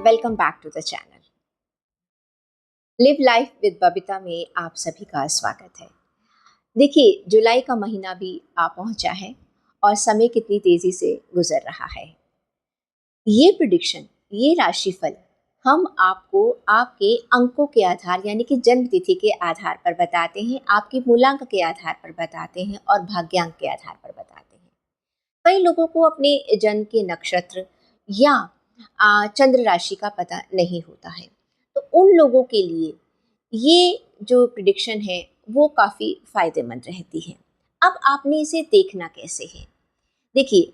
Welcome back to the channel. Live life with Babita में आप सभी का स्वागत है। देखिए, जुलाई का महीना भी आ पहुंचा है और समय कितनी तेजी से गुजर रहा है। ये प्रिडिक्शन, ये राशिफल हम आपको आपके अंकों के आधार यानी कि जन्म तिथि के आधार पर बताते हैं, आपके मूलांक के आधार पर बताते हैं और भाग्यांक के आधार पर बताते हैं। कई लोगों को अपने जन्म के नक्षत्र या चंद्र राशि का पता नहीं होता है, तो उन लोगों के लिए ये जो प्रिडिक्शन है वो काफ़ी फायदेमंद रहती है। अब आपने इसे देखना कैसे है? देखिए,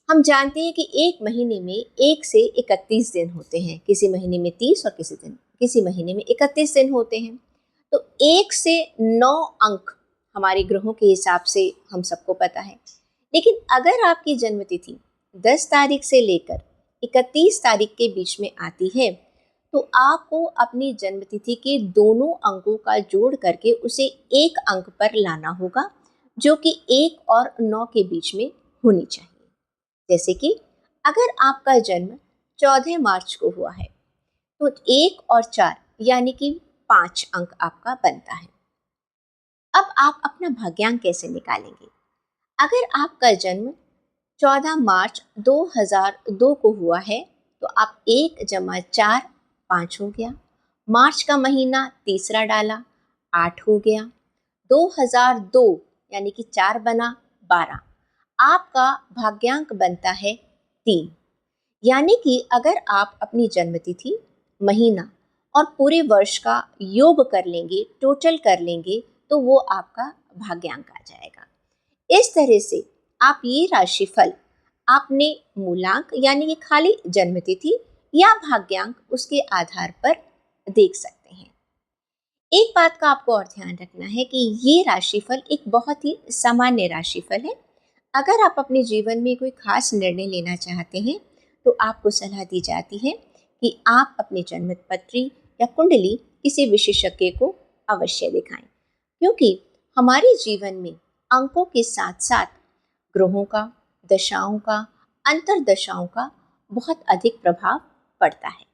हम जानते हैं कि एक महीने में 1 से 31 दिन होते हैं, किसी महीने में 30 और किसी महीने में 31 दिन होते हैं। तो 1 से 9 अंक हमारे ग्रहों के हिसाब से हम सबको पता है। लेकिन अगर आपकी जन्म तिथि 10 तारीख से लेकर 31 तारीख के बीच में आती है, तो आपको अपनी जन्मतिथि के दोनों अंकों का जोड़ करके उसे एक अंक पर लाना होगा, जो कि 1 और 9 के बीच में होनी चाहिए। जैसे कि अगर आपका जन्म 14 मार्च को हुआ है, तो 1 और 4 यानी कि 5 अंक आपका बनता है। अब आप अपना भाग्यांक कैसे निकालेंगे? अगर आपका जन्म 14 मार्च 2002 को हुआ है, तो आप 1 जमा 4 5 हो गया। मार्च का महीना तीसरा डाला, 8 हो गया। 2002 यानी कि 4 बना 12। आपका भाग्यांक बनता है 3। यानी कि अगर आप अपनी जन्मतिथि, महीना और पूरे वर्ष का योग कर लेंगे, टोटल कर लेंगे, तो वो आपका भाग्यांक आ जाएगा। इस तरह से आप ये राशिफल आपने मूलांक यानी कि खाली जन्मतिथि या भाग्यांक उसके आधार पर देख सकते हैं। एक बात का आपको और ध्यान रखना है कि ये राशिफल एक बहुत ही सामान्य राशिफल है। अगर आप अपने जीवन में कोई खास निर्णय लेना चाहते हैं, तो आपको सलाह दी जाती है कि आप अपनी जन्म पत्री या कुंडली किसी विशेषज्ञ को अवश्य दिखाएं, क्योंकि हमारे जीवन में अंकों के साथ साथ ग्रहों का, दशाओं का, अंतरदशाओं का बहुत अधिक प्रभाव पड़ता है।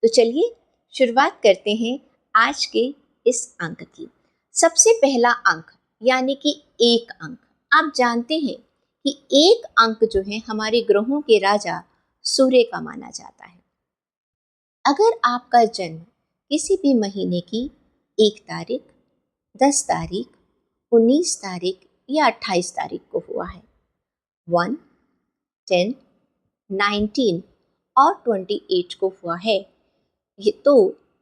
तो चलिए शुरुआत करते हैं आज के इस अंक की। सबसे पहला अंक यानी कि 1 अंक। आप जानते हैं कि 1 अंक जो है हमारे ग्रहों के राजा सूर्य का माना जाता है। अगर आपका जन्म किसी भी महीने की 1 तारीख, 10 तारीख, 19 तारीख या 28 तारीख को हुआ है, 1, 10, 19 और 28 को हुआ है, ये तो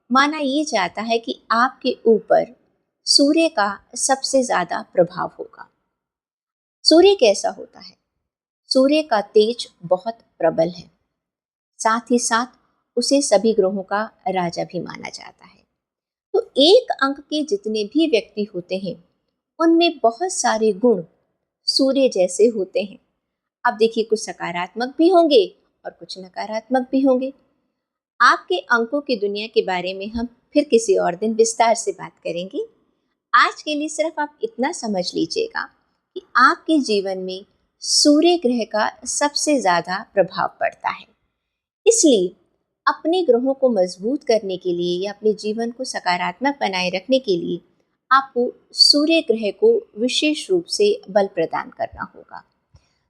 माना ये जाता है कि आपके ऊपर सूर्य का सबसे ज़्यादा प्रभाव होगा। सूर्य कैसा होता है? सूर्य का तेज बहुत प्रबल है, साथ ही साथ उसे सभी ग्रहों का राजा भी माना जाता है। तो 1 अंक के जितने भी व्यक्ति होते हैं, उनमें बहुत सारे गुण सूर्य जैसे होते हैं। अब देखिए, कुछ सकारात्मक भी होंगे और कुछ नकारात्मक भी होंगे। आपके अंकों की दुनिया के बारे में हम फिर किसी और दिन विस्तार से बात करेंगे। आज के लिए सिर्फ आप इतना समझ लीजिएगा कि आपके जीवन में सूर्य ग्रह का सबसे ज़्यादा प्रभाव पड़ता है। इसलिए अपने ग्रहों को मजबूत करने के लिए या अपने जीवन को सकारात्मक बनाए रखने के लिए आपको सूर्य ग्रह को विशेष रूप से बल प्रदान करना होगा।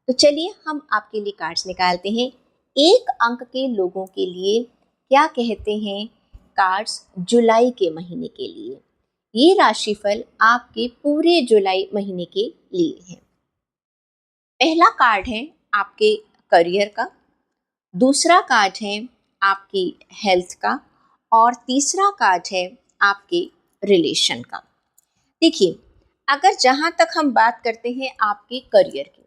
तो चलिए हम आपके लिए कार्ड्स निकालते हैं। 1 अंक के लोगों के लिए क्या कहते हैं कार्ड्स जुलाई के महीने के लिए। ये राशिफल आपके पूरे जुलाई महीने के लिए है। पहला कार्ड है आपके करियर का, दूसरा कार्ड है आपकी हेल्थ का और तीसरा कार्ड है आपके रिलेशन का। देखिए, अगर जहाँ तक हम बात करते हैं आपके करियर की,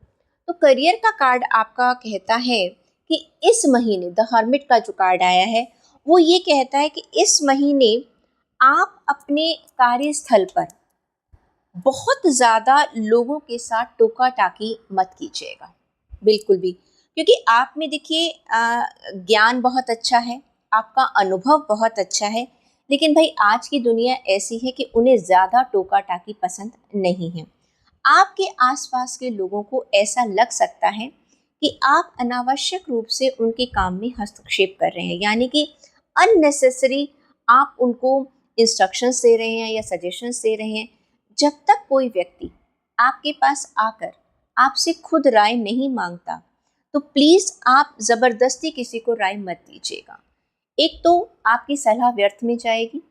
तो करियर का कार्ड आपका कहता है कि इस महीने द हर्मिट का जो कार्ड आया है वो ये कहता है कि इस महीने आप अपने कार्यस्थल पर बहुत ज़्यादा लोगों के साथ टोका टाकी मत कीजिएगा, बिल्कुल भी। क्योंकि आप में देखिए ज्ञान बहुत अच्छा है, आपका अनुभव बहुत अच्छा है, लेकिन भाई आज की दुनिया ऐसी है कि उन्हें ज़्यादा टोका टाकी पसंद नहीं है। आपके आसपास के लोगों को ऐसा लग सकता है कि आप अनावश्यक रूप से उनके काम में हस्तक्षेप कर रहे हैं, यानी कि अननेसेसरी आप उनको इंस्ट्रक्शंस दे रहे हैं या सजेशंस दे रहे हैं। जब तक कोई व्यक्ति आपके पास आकर आपसे खुद राय नहीं मांगता, तो प्लीज़ आप ज़बरदस्ती किसी को राय मत दीजिएगा। एक तो आपकी सलाह व्यर्थ में जाएगी,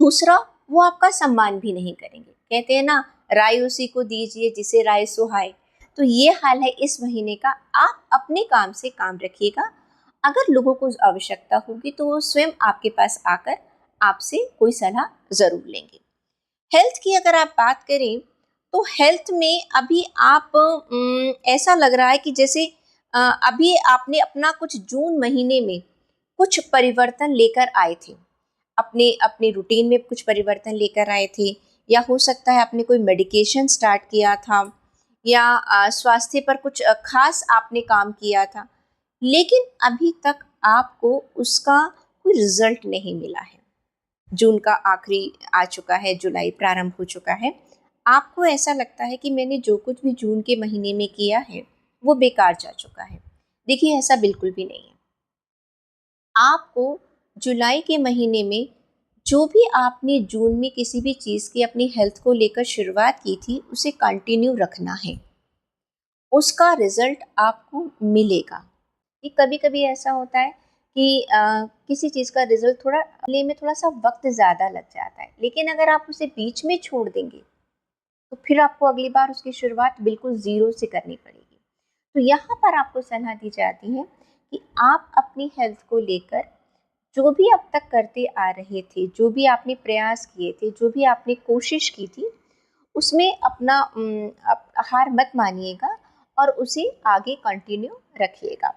दूसरा वो आपका सम्मान भी नहीं करेंगे। कहते हैं ना, राय उसी को दीजिए जिसे राय सुहाए। तो ये हाल है इस महीने का। आप अपने काम से काम रखिएगा। अगर लोगों को आवश्यकता होगी तो वो स्वयं आपके पास आकर आपसे कोई सलाह ज़रूर लेंगे। हेल्थ की अगर आप बात करें तो हेल्थ में अभी आप ऐसा लग रहा है कि जैसे अभी आपने अपना कुछ जून महीने में कुछ परिवर्तन लेकर आए थे, अपने अपने रूटीन में कुछ परिवर्तन लेकर आए थे, या हो सकता है आपने कोई मेडिकेशन स्टार्ट किया था, या स्वास्थ्य पर कुछ खास आपने काम किया था, लेकिन अभी तक आपको उसका कोई रिजल्ट नहीं मिला है। जून का आखिरी आ चुका है, जुलाई प्रारंभ हो चुका है। आपको ऐसा लगता है कि मैंने जो कुछ भी जून के महीने में किया है वो बेकार जा चुका है। देखिए, ऐसा बिल्कुल भी नहीं है। आपको जुलाई के महीने में जो भी आपने जून में किसी भी चीज़ की अपनी हेल्थ को लेकर शुरुआत की थी उसे कंटिन्यू रखना है। उसका रिजल्ट आपको मिलेगा। कि कभी कभी ऐसा होता है कि किसी चीज़ का रिजल्ट थोड़ा ले में थोड़ा सा वक्त ज़्यादा लग जाता है, लेकिन अगर आप उसे बीच में छोड़ देंगे तो फिर आपको अगली बार उसकी शुरुआत बिल्कुल ज़ीरो से करनी पड़ेगी। तो यहाँ पर आपको सलाह दी जाती है कि आप अपनी हेल्थ को लेकर जो भी अब तक करते आ रहे थे, जो भी आपने प्रयास किए थे, जो भी आपने कोशिश की थी, उसमें अपना हार मत मानिएगा और उसे आगे कंटिन्यू रखिएगा।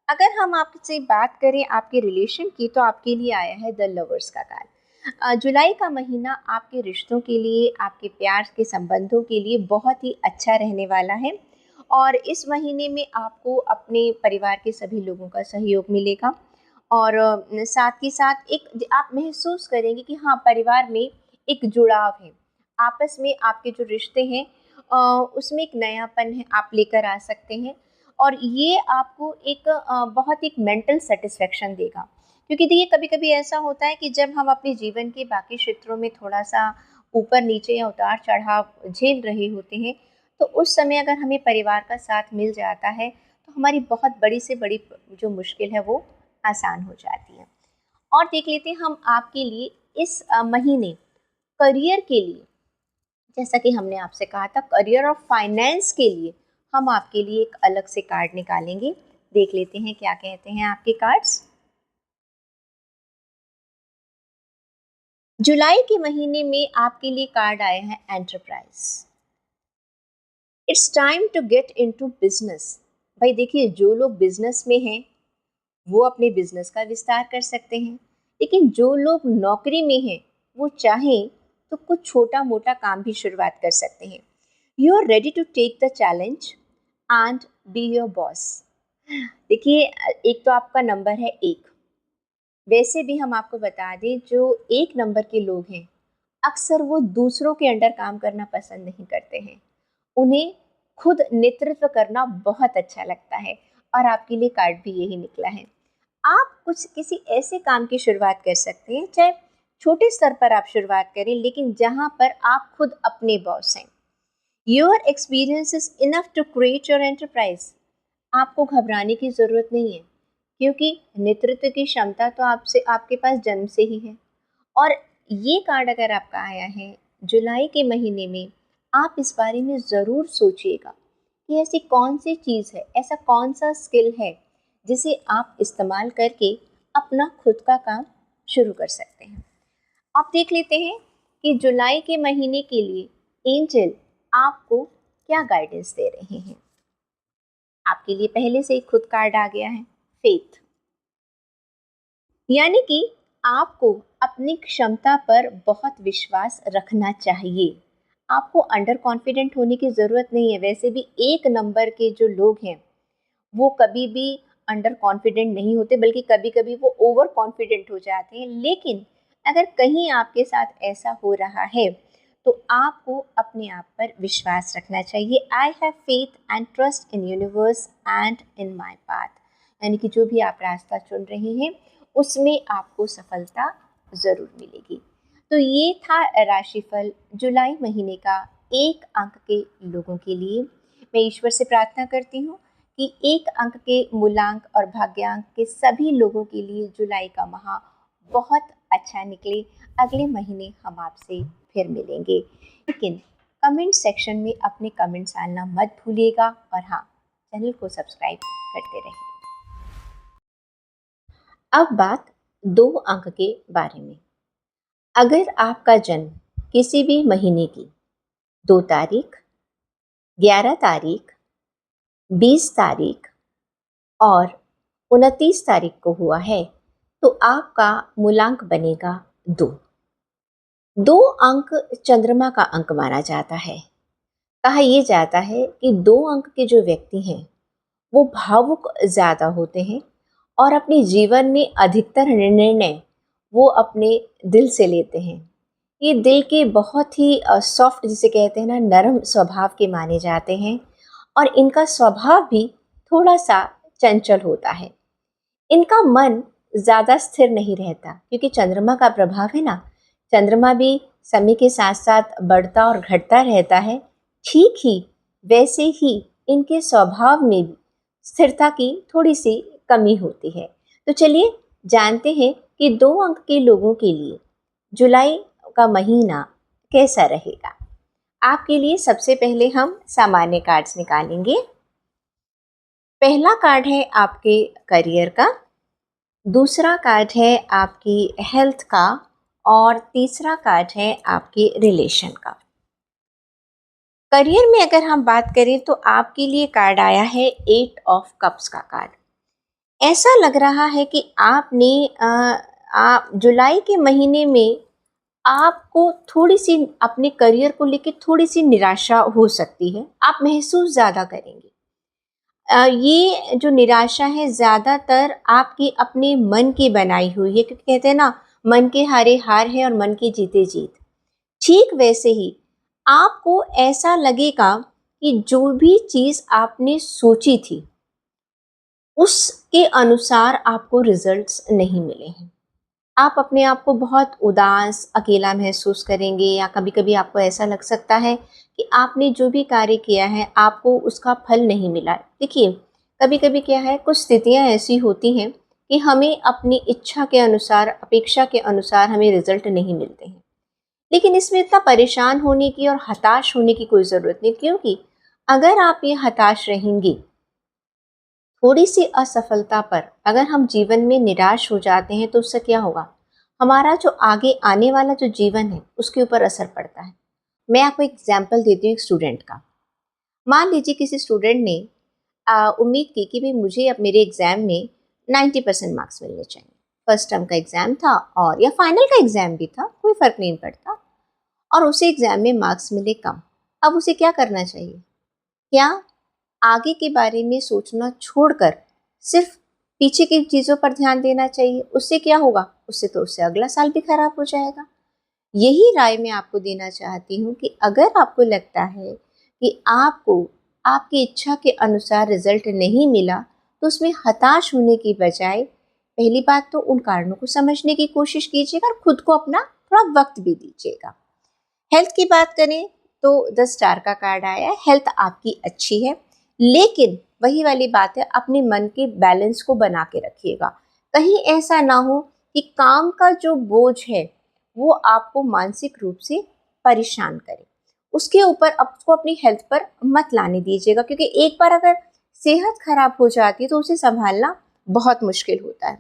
अगर हम आपसे बात करें आपके रिलेशन की, तो आपके लिए आया है द लवर्स का कार्ड। जुलाई का महीना आपके रिश्तों के लिए, आपके प्यार के संबंधों के लिए बहुत ही अच्छा रहने वाला है, और इस महीने में आपको अपने परिवार के सभी लोगों का सहयोग मिलेगा, और साथ ही साथ एक आप महसूस करेंगे कि हाँ, परिवार में एक जुड़ाव है। आपस में आपके जो रिश्ते हैं उसमें एक नयापन है, आप लेकर आ सकते हैं, और ये आपको एक बहुत एक मेंटल सेटिस्फेक्शन देगा। क्योंकि देखिए, कभी कभी ऐसा होता है कि जब हम अपने जीवन के बाकी क्षेत्रों में थोड़ा सा ऊपर नीचे या उतार चढ़ाव झेल रहे होते हैं, तो उस समय अगर हमें परिवार का साथ मिल जाता है तो हमारी बहुत बड़ी से बड़ी जो मुश्किल है वो आसान हो जाती है। और देख लेते हैं हम आपके लिए इस महीने करियर के लिए, जैसा कि हमने आपसे कहा था, करियर और फाइनेंस के लिए हम आपके लिए एक अलग से कार्ड निकालेंगे। देख लेते हैं क्या कहते हैं आपके कार्ड्स। जुलाई के महीने में आपके लिए कार्ड आए हैं enterprise. It's time to get into business. भाई देखिए, जो लोग बिजनेस में हैं वो अपने बिजनेस का विस्तार कर सकते हैं, लेकिन जो लोग नौकरी में हैं वो चाहें तो कुछ छोटा मोटा काम भी शुरुआत कर सकते हैं। You are ready to take the challenge and be your boss. देखिए, एक तो आपका नंबर है 1। वैसे भी हम आपको बता दें, जो 1 नंबर के लोग हैं अक्सर वो दूसरों के अंडर काम करना पसंद नहीं करते हैं। उन्हें खुद नेतृत्व करना बहुत अच्छा लगता है, और आपके लिए कार्ड भी यही निकला है। आप कुछ किसी ऐसे काम की शुरुआत कर सकते हैं, चाहे छोटे स्तर पर आप शुरुआत करें, लेकिन जहाँ पर आप खुद अपने बॉस हैं। Your experience is enough to create your enterprise. आपको घबराने की ज़रूरत नहीं है, क्योंकि नेतृत्व की क्षमता तो आपसे आपके पास जन्म से ही है। और ये कार्ड अगर आपका आया है जुलाई के महीने में, आप इस बारे में ज़रूर सोचिएगा कि ऐसी कौन सी चीज़ है, ऐसा कौन सा स्किल है जिसे आप इस्तेमाल करके अपना खुद का काम शुरू कर सकते हैं। अब देख लेते हैं कि जुलाई के महीने के लिए एंजल आपको क्या गाइडेंस दे रहे हैं। आपके लिए पहले से ही खुद कार्ड आ गया है, फेथ। यानी कि आपको अपनी क्षमता पर बहुत विश्वास रखना चाहिए। आपको अंडर कॉन्फिडेंट होने की ज़रूरत नहीं है। वैसे भी 1 नंबर के जो लोग हैं वो कभी भी अंडर कॉन्फिडेंट नहीं होते, बल्कि कभी कभी वो ओवर कॉन्फिडेंट हो जाते हैं। लेकिन अगर कहीं आपके साथ ऐसा हो रहा है तो आपको अपने आप पर विश्वास रखना चाहिए। I have faith and trust in universe and in my path, यानी कि जो भी आप रास्ता चुन रहे हैं उसमें आपको सफलता ज़रूर मिलेगी। तो ये था राशिफल जुलाई महीने का 1 अंक के लोगों के लिए। मैं ईश्वर से प्रार्थना करती हूँ कि 1 अंक के मूलांक और भाग्यांक के सभी लोगों के लिए जुलाई का माह बहुत अच्छा निकले। अगले महीने हम आपसे फिर मिलेंगे, लेकिन कमेंट सेक्शन में अपने कमेंट्स डालना मत भूलिएगा, और हाँ, चैनल को सब्सक्राइब करते रहिए। अब बात 2 अंक के बारे में। अगर आपका जन्म किसी भी महीने की 2 तारीख, 11 तारीख, 20 तारीख और 29 तारीख को हुआ है तो आपका मूलांक बनेगा 2। 2 अंक चंद्रमा का अंक माना जाता है। कहा यह जाता है कि 2 अंक के जो व्यक्ति हैं वो भावुक ज़्यादा होते हैं और अपने जीवन में अधिकतर निर्णय वो अपने दिल से लेते हैं। ये दिल के बहुत ही सॉफ्ट, जिसे कहते हैं ना, नरम स्वभाव के माने जाते हैं, और इनका स्वभाव भी थोड़ा सा चंचल होता है। इनका मन ज़्यादा स्थिर नहीं रहता, क्योंकि चंद्रमा का प्रभाव है ना, चंद्रमा भी समय के साथ साथ बढ़ता और घटता रहता है। ठीक ही वैसे ही इनके स्वभाव में भी स्थिरता की थोड़ी सी कमी होती है। तो चलिए जानते हैं कि 2 अंक के लोगों के लिए जुलाई का महीना कैसा रहेगा। आपके लिए सबसे पहले हम सामान्य कार्ड्स निकालेंगे। पहला कार्ड है आपके करियर का, दूसरा कार्ड है आपकी हेल्थ का, और तीसरा कार्ड है आपके रिलेशन का। करियर में अगर हम बात करें तो आपके लिए कार्ड आया है 8 ऑफ कप्स का कार्ड। ऐसा लग रहा है कि आपने आप जुलाई के महीने में आपको थोड़ी सी अपने करियर को लेकर थोड़ी सी निराशा हो सकती है, आप महसूस ज़्यादा करेंगे। ये जो निराशा है ज़्यादातर आपकी अपने मन की बनाई हुई है, क्योंकि कहते हैं ना, मन के हारे हार है और मन के जीते जीत। ठीक वैसे ही आपको ऐसा लगेगा कि जो भी चीज़ आपने सोची थी उसके अनुसार आपको रिजल्ट्स नहीं मिले हैं। आप अपने आप को बहुत उदास, अकेला महसूस करेंगे, या कभी कभी आपको ऐसा लग सकता है कि आपने जो भी कार्य किया है आपको उसका फल नहीं मिला। देखिए, कभी कभी क्या है, कुछ स्थितियां ऐसी होती हैं कि हमें अपनी इच्छा के अनुसार, अपेक्षा के अनुसार हमें रिजल्ट नहीं मिलते हैं, लेकिन इसमें इतना परेशान होने की और हताश होने की कोई ज़रूरत नहीं, क्योंकि अगर आप ये हताश रहेंगी, थोड़ी सी असफलता पर अगर हम जीवन में निराश हो जाते हैं, तो उससे क्या होगा, हमारा जो आगे आने वाला जो जीवन है उसके ऊपर असर पड़ता है। मैं आपको एक एग्जाम्पल देती हूँ एक स्टूडेंट का। मान लीजिए किसी स्टूडेंट ने उम्मीद की कि भाई मुझे अब मेरे एग्ज़ाम में 90% मार्क्स मिलने चाहिए। फर्स्ट टर्म का एग्ज़ाम था और या फाइनल का एग्ज़ाम भी था, कोई फ़र्क नहीं पड़ता, और उसे एग्ज़ाम में मार्क्स मिले कम। अब उसे क्या करना चाहिए? क्या आगे के बारे में सोचना छोड़कर सिर्फ पीछे की चीज़ों पर ध्यान देना चाहिए? उससे क्या होगा? उससे अगला साल भी खराब हो जाएगा। यही राय मैं आपको देना चाहती हूँ कि अगर आपको लगता है कि आपको आपकी इच्छा के अनुसार रिजल्ट नहीं मिला, तो उसमें हताश होने की बजाय पहली बात तो उन कारणों को समझने की कोशिश कीजिएगा और खुद को अपना थोड़ा वक्त भी दीजिएगा। हेल्थ की बात करें तो 10 स्टार का कार्ड आया है। हेल्थ आपकी अच्छी है, लेकिन वही वाली बात है, अपने मन के बैलेंस को बना के रखिएगा। कहीं ऐसा ना हो कि काम का जो बोझ है वो आपको मानसिक रूप से परेशान करे। उसके ऊपर आपको अपनी हेल्थ पर मत लाने दीजिएगा, क्योंकि एक बार अगर सेहत खराब हो जाती है तो उसे संभालना बहुत मुश्किल होता है।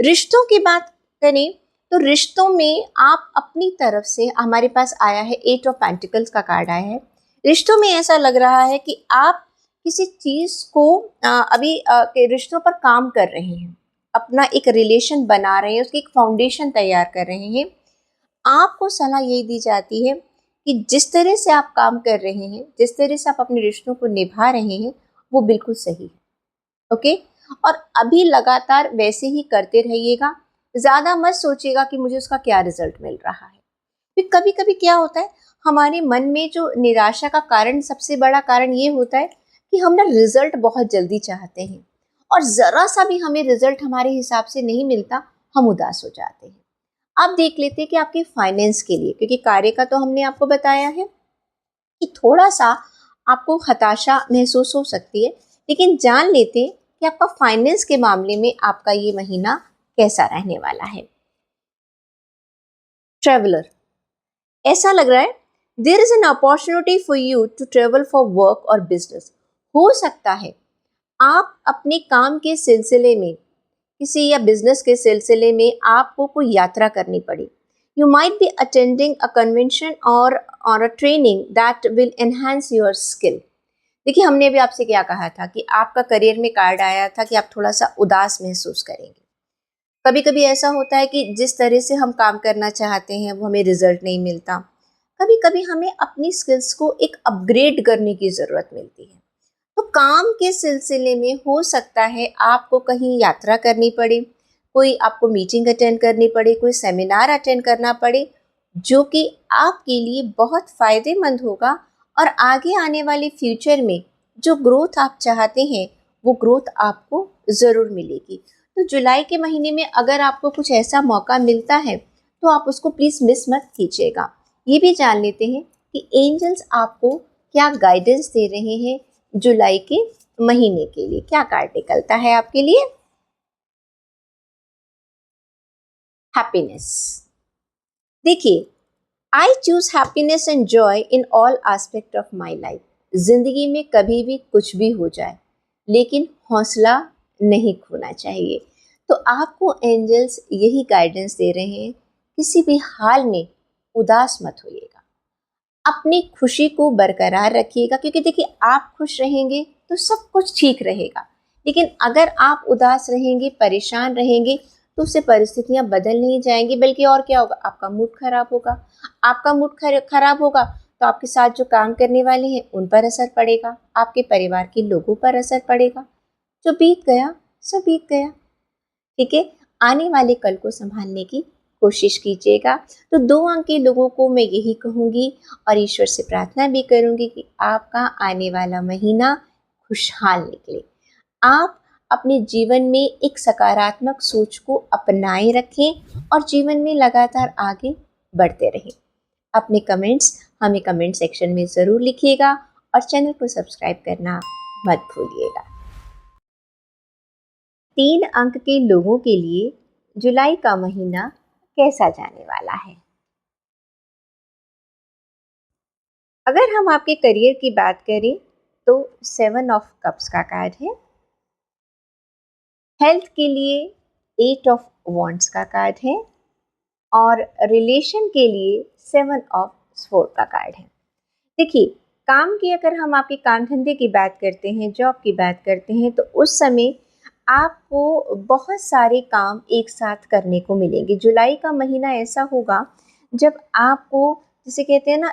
रिश्तों की बात करें तो रिश्तों में आप अपनी तरफ से, हमारे पास आया है 8 ऑफ पेंटिकल्स का कार्ड आया है। रिश्तों में ऐसा लग रहा है कि आप किसी चीज़ को अभी के रिश्तों पर काम कर रहे हैं, अपना एक रिलेशन बना रहे हैं, उसकी एक फाउंडेशन तैयार कर रहे हैं। आपको सलाह यही दी जाती है कि जिस तरह से आप काम कर रहे हैं, जिस तरह से आप अपने रिश्तों को निभा रहे हैं, वो बिल्कुल सही है। ओके, और अभी लगातार वैसे ही करते रहिएगा। ज़्यादा मत सोचिएगा कि मुझे उसका क्या रिजल्ट मिल रहा है, फिर कभी कभी क्या होता है, हमारे मन में जो निराशा का कारण, सबसे बड़ा कारण ये होता है कि हम ना रिजल्ट बहुत जल्दी चाहते हैं, और ज़रा सा भी हमें रिजल्ट हमारे हिसाब से नहीं मिलता, हम उदास हो जाते हैं। अब देख लेते हैं कि आपके फाइनेंस के लिए, क्योंकि कार्य का तो हमने आपको बताया है कि थोड़ा सा आपको हताशा महसूस हो सकती है, लेकिन जान लेते हैं कि आपका फाइनेंस के मामले में आपका ये महीना कैसा रहने वाला है। ट्रेवलर, ऐसा लग रहा है there is an opportunity for you to travel for work और बिजनेस। हो सकता है आप अपने काम के सिलसिले में, किसी या बिजनेस के सिलसिले में आपको कोई यात्रा करनी पड़े। You might be attending a convention और a training that will enhance your skill. देखिए, हमने भी आपसे क्या कहा था कि आपका करियर में कार्ड आया था कि आप थोड़ा सा उदास महसूस करेंगे। कभी कभी ऐसा होता है कि जिस तरह से हम काम करना चाहते हैं वो हमें रिजल्ट नहीं मिलता। कभी कभी हमें अपनी स्किल्स को एक अपग्रेड करने की ज़रूरत मिलती है। तो काम के सिलसिले में हो सकता है आपको कहीं यात्रा करनी पड़े, कोई आपको मीटिंग अटेंड करनी पड़े, कोई सेमिनार अटेंड करना पड़े, जो कि आपके लिए बहुत फ़ायदेमंद होगा, और आगे आने वाले फ्यूचर में जो ग्रोथ आप चाहते हैं वो ग्रोथ आपको ज़रूर मिलेगी। तो जुलाई के महीने में अगर आपको कुछ ऐसा मौका मिलता है तो आप उसको प्लीज़ मिस मत कीजिएगा। ये भी जान लेते हैं कि एंजल्स आपको क्या गाइडेंस दे रहे हैं जुलाई के महीने के लिए। क्या कार्ड निकलता है आपके लिए? हैप्पीनेस। देखिए, I choose happiness and joy in all aspect of my life. जिंदगी में कभी भी कुछ भी हो जाए, लेकिन हौसला नहीं खोना चाहिए। तो आपको एंजल्स यही गाइडेंस दे रहे हैं, किसी भी हाल में उदास मत होइएगा, अपनी खुशी को बरकरार रखिएगा, क्योंकि देखिए आप खुश रहेंगे तो सब कुछ ठीक रहेगा। लेकिन अगर आप उदास रहेंगे, परेशान रहेंगे, तो उससे परिस्थितियां बदल नहीं जाएंगी, बल्कि और क्या होगा, आपका मूड खराब होगा। आपका मूड खराब होगा तो आपके साथ जो काम करने वाले हैं उन पर असर पड़ेगा, आपके परिवार के लोगों पर असर पड़ेगा। जो बीत गया सो बीत गया, ठीक है। आने वाले कल को संभालने की कोशिश कीजिएगा। तो 2 अंक के लोगों को मैं यही कहूँगी, और ईश्वर से प्रार्थना भी करूँगी कि आपका आने वाला महीना खुशहाल निकले। आप अपने जीवन में एक सकारात्मक सोच को अपनाए रखें और जीवन में लगातार आगे बढ़ते रहें। अपने कमेंट्स हमें कमेंट सेक्शन में ज़रूर लिखिएगा, और चैनल को सब्सक्राइब करना मत भूलिएगा। 3 अंक के लोगों के लिए जुलाई का महीना कैसा जाने वाला है? अगर हम आपके करियर की बात करें तो 7 ऑफ कप्स का कार्ड है। हेल्थ के लिए 8 ऑफ वॉन्ड्स का कार्ड है, और रिलेशन के लिए 7 ऑफ स्वॉर्ड का कार्ड है। देखिए, काम की अगर हम आपके काम धंधे की बात करते हैं, जॉब की बात करते हैं, तो उस समय आपको बहुत सारे काम एक साथ करने को मिलेंगे। जुलाई का महीना ऐसा होगा जब आपको, जिसे कहते हैं ना,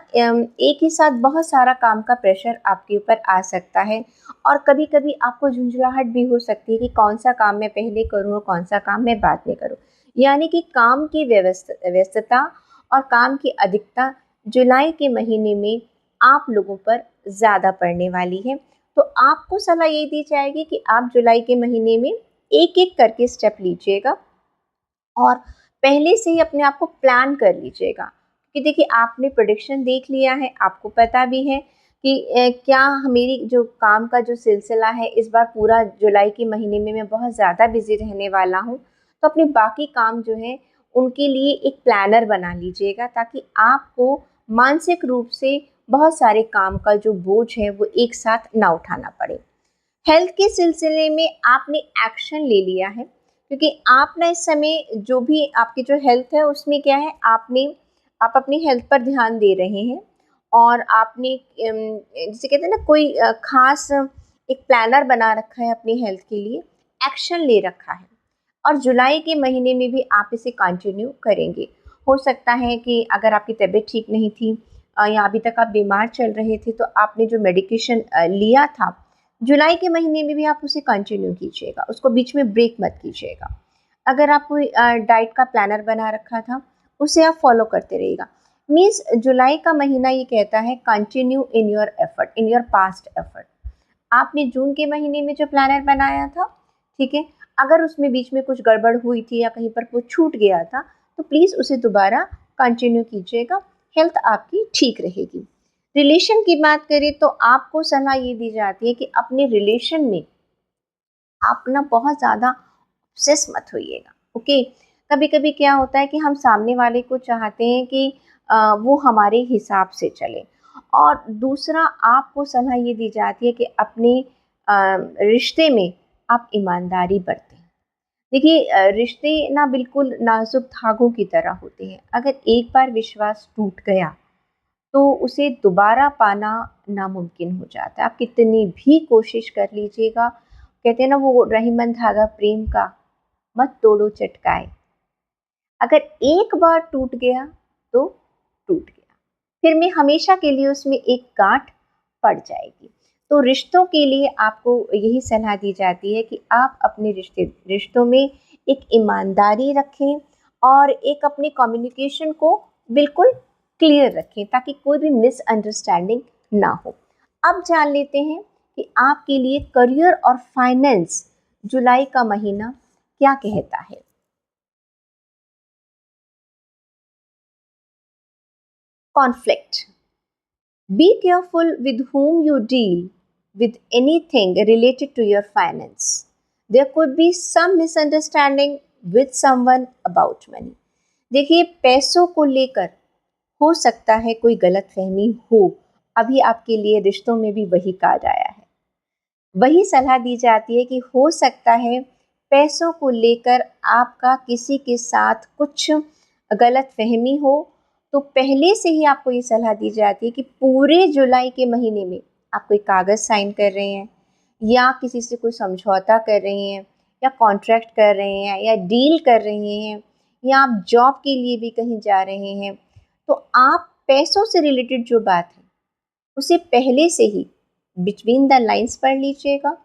एक ही साथ बहुत सारा काम का प्रेशर आपके ऊपर आ सकता है, और कभी कभी आपको झुंझलाहट भी हो सकती है कि कौन सा काम मैं पहले करूँ और कौन सा काम मैं बाद में करूँ। यानी कि काम की व्यस्तता और काम की अधिकता जुलाई के महीने में आप लोगों पर ज़्यादा पड़ने वाली है। तो आपको सलाह ये दी जाएगी कि आप जुलाई के महीने में एक एक करके स्टेप लीजिएगा, और पहले से ही अपने आप को प्लान कर लीजिएगा, क्योंकि देखिए आपने प्रोडिक्शन देख लिया है, आपको पता भी है कि क्या मेरी जो काम का जो सिलसिला है इस बार पूरा जुलाई के महीने में मैं बहुत ज़्यादा बिजी रहने वाला हूँ। तो अपने बाकी काम जो है उनके लिए एक प्लानर बना लीजिएगा, ताकि आपको मानसिक रूप से बहुत सारे काम का जो बोझ है वो एक साथ ना उठाना पड़े। हेल्थ के सिलसिले में आपने एक्शन ले लिया है, क्योंकि आप ना इस समय जो भी आपकी जो हेल्थ है उसमें क्या है, आप अपनी हेल्थ पर ध्यान दे रहे हैं, और आपने जिसे कहते हैं ना, कोई खास एक प्लानर बना रखा है अपनी हेल्थ के लिए, एक्शन ले रखा है, और जुलाई के महीने में भी आप इसे कंटिन्यू करेंगे। हो सकता है कि अगर आपकी तबीयत ठीक नहीं थी, या अभी तक आप बीमार चल रहे थे, तो आपने जो मेडिकेशन लिया था, जुलाई के महीने में भी आप उसे कंटिन्यू कीजिएगा, उसको बीच में ब्रेक मत कीजिएगा। अगर आप कोई डाइट का प्लानर बना रखा था, उसे आप फॉलो करते रहिएगा। मीन्स जुलाई का महीना ये कहता है continue in your effort, in your past effort. आपने जून के महीने में जो प्लानर बनाया था, ठीक है, अगर उसमें बीच में कुछ गड़बड़ हुई थी या कहीं पर कुछ छूट गया था तो प्लीज़ उसे दोबारा कंटिन्यू कीजिएगा, हेल्थ आपकी ठीक रहेगी। रिलेशन की बात करें तो आपको सलाह ये दी जाती है कि अपने रिलेशन में आप ना बहुत ज़्यादा ऑब्सेस मत होइएगा, ओके। कभी कभी क्या होता है कि हम सामने वाले को चाहते हैं कि वो हमारे हिसाब से चले, और दूसरा आपको सलाह ये दी जाती है कि अपने रिश्ते में आप ईमानदारी बरतें। देखिए रिश्ते ना बिल्कुल नाजुक धागों की तरह होते हैं, अगर एक बार विश्वास टूट गया तो उसे दोबारा पाना नामुमकिन हो जाता है। आप कितनी भी कोशिश कर लीजिएगा, कहते हैं ना वो रहीमन धागा प्रेम का, मत तोड़ो चटकाए। अगर एक बार टूट गया तो टूट गया, फिर में हमेशा के लिए उसमें एक गांठ पड़ जाएगी। तो रिश्तों के लिए आपको यही सलाह दी जाती है कि आप अपने रिश्तों में एक ईमानदारी रखें और एक अपने कम्युनिकेशन को बिल्कुल क्लियर रखें ताकि कोई भी मिसअंडरस्टैंडिंग ना हो। अब जान लेते हैं कि आपके लिए करियर और फाइनेंस जुलाई का महीना क्या कहता है। Conflict. Be careful with whom you deal with anything related to your finance. There could be some misunderstanding with someone about money. देखिए पैसों को लेकर हो सकता है कोई गलतफहमी हो, अभी आपके लिए रिश्तों में भी वही कहा आया है, वही सलाह दी जाती है कि हो सकता है पैसों को लेकर आपका किसी के साथ कुछ गलतफहमी हो, तो पहले से ही आपको ये सलाह दी जाती है कि पूरे जुलाई के महीने में आप कोई कागज़ साइन कर रहे हैं या किसी से कोई समझौता कर रहे हैं या कॉन्ट्रैक्ट कर रहे हैं या डील कर रहे हैं या आप जॉब के लिए भी कहीं जा रहे हैं, तो आप पैसों से रिलेटेड जो बात है उसे पहले से ही बिटवीन द लाइंस पढ़ लीजिएगा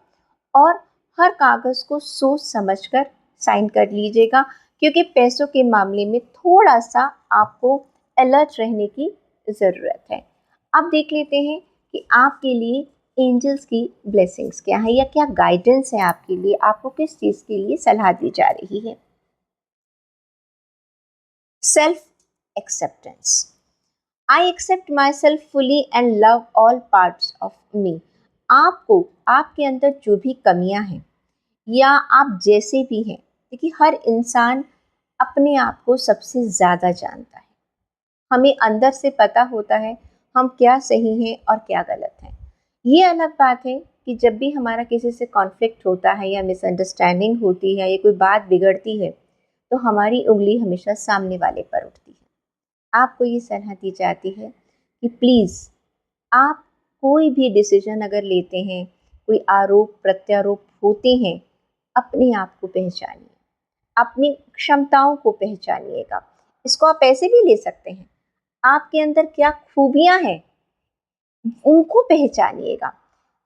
और हर कागज़ को सोच समझकर साइन कर लीजिएगा, क्योंकि पैसों के मामले में थोड़ा सा आपको अलर्ट रहने की ज़रूरत है। अब देख लेते हैं कि आपके लिए एंजल्स की ब्लेसिंग्स क्या है या क्या गाइडेंस है आपके लिए, आपको किस चीज़ के लिए सलाह दी जा रही है। Self acceptance. I accept myself fully and love all parts of me. आपको आपके अंदर जो भी कमियां हैं या आप जैसे भी हैं, देखिए हर इंसान अपने आप को सबसे ज़्यादा जानता है, हमें अंदर से पता होता है हम क्या सही हैं और क्या गलत हैं। ये अलग बात है कि जब भी हमारा किसी से कॉन्फ्लिक्ट होता है या मिसअंडरस्टैंडिंग होती है या कोई बात बिगड़ती है तो हमारी उंगली हमेशा सामने वाले पर उठती है। आपको ये सलाह दी जाती है कि प्लीज़ आप कोई भी डिसीजन अगर लेते हैं, कोई आरोप प्रत्यारोप होते हैं, अपने आप को पहचानिए, अपनी क्षमताओं को पहचानिएगा। इसको आप ऐसे भी ले सकते हैं, आपके अंदर क्या खूबियां हैं उनको पहचानिएगा।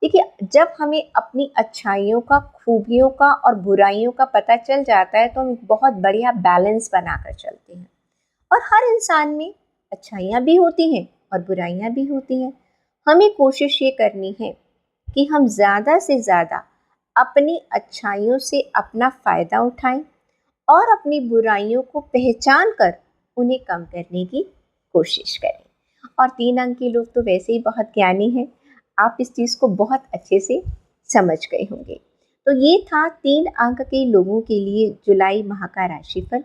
देखिए जब हमें अपनी अच्छाइयों का, खूबियों का और बुराइयों का पता चल जाता है तो हम बहुत बढ़िया बैलेंस बनाकर चलते हैं। और हर इंसान में अच्छाइयाँ भी होती हैं और बुराइयाँ भी होती हैं। हमें कोशिश ये करनी है कि हम ज़्यादा से ज़्यादा अपनी अच्छाइयों से अपना फ़ायदा उठाएं और अपनी बुराइयों को पहचान कर उन्हें कम करने की कोशिश करें। और 3 अंक के लोग तो वैसे ही बहुत ज्ञानी हैं, आप इस चीज़ को बहुत अच्छे से समझ गए होंगे। तो ये था 3 अंक के लोगों के लिए जुलाई माह का राशिफल।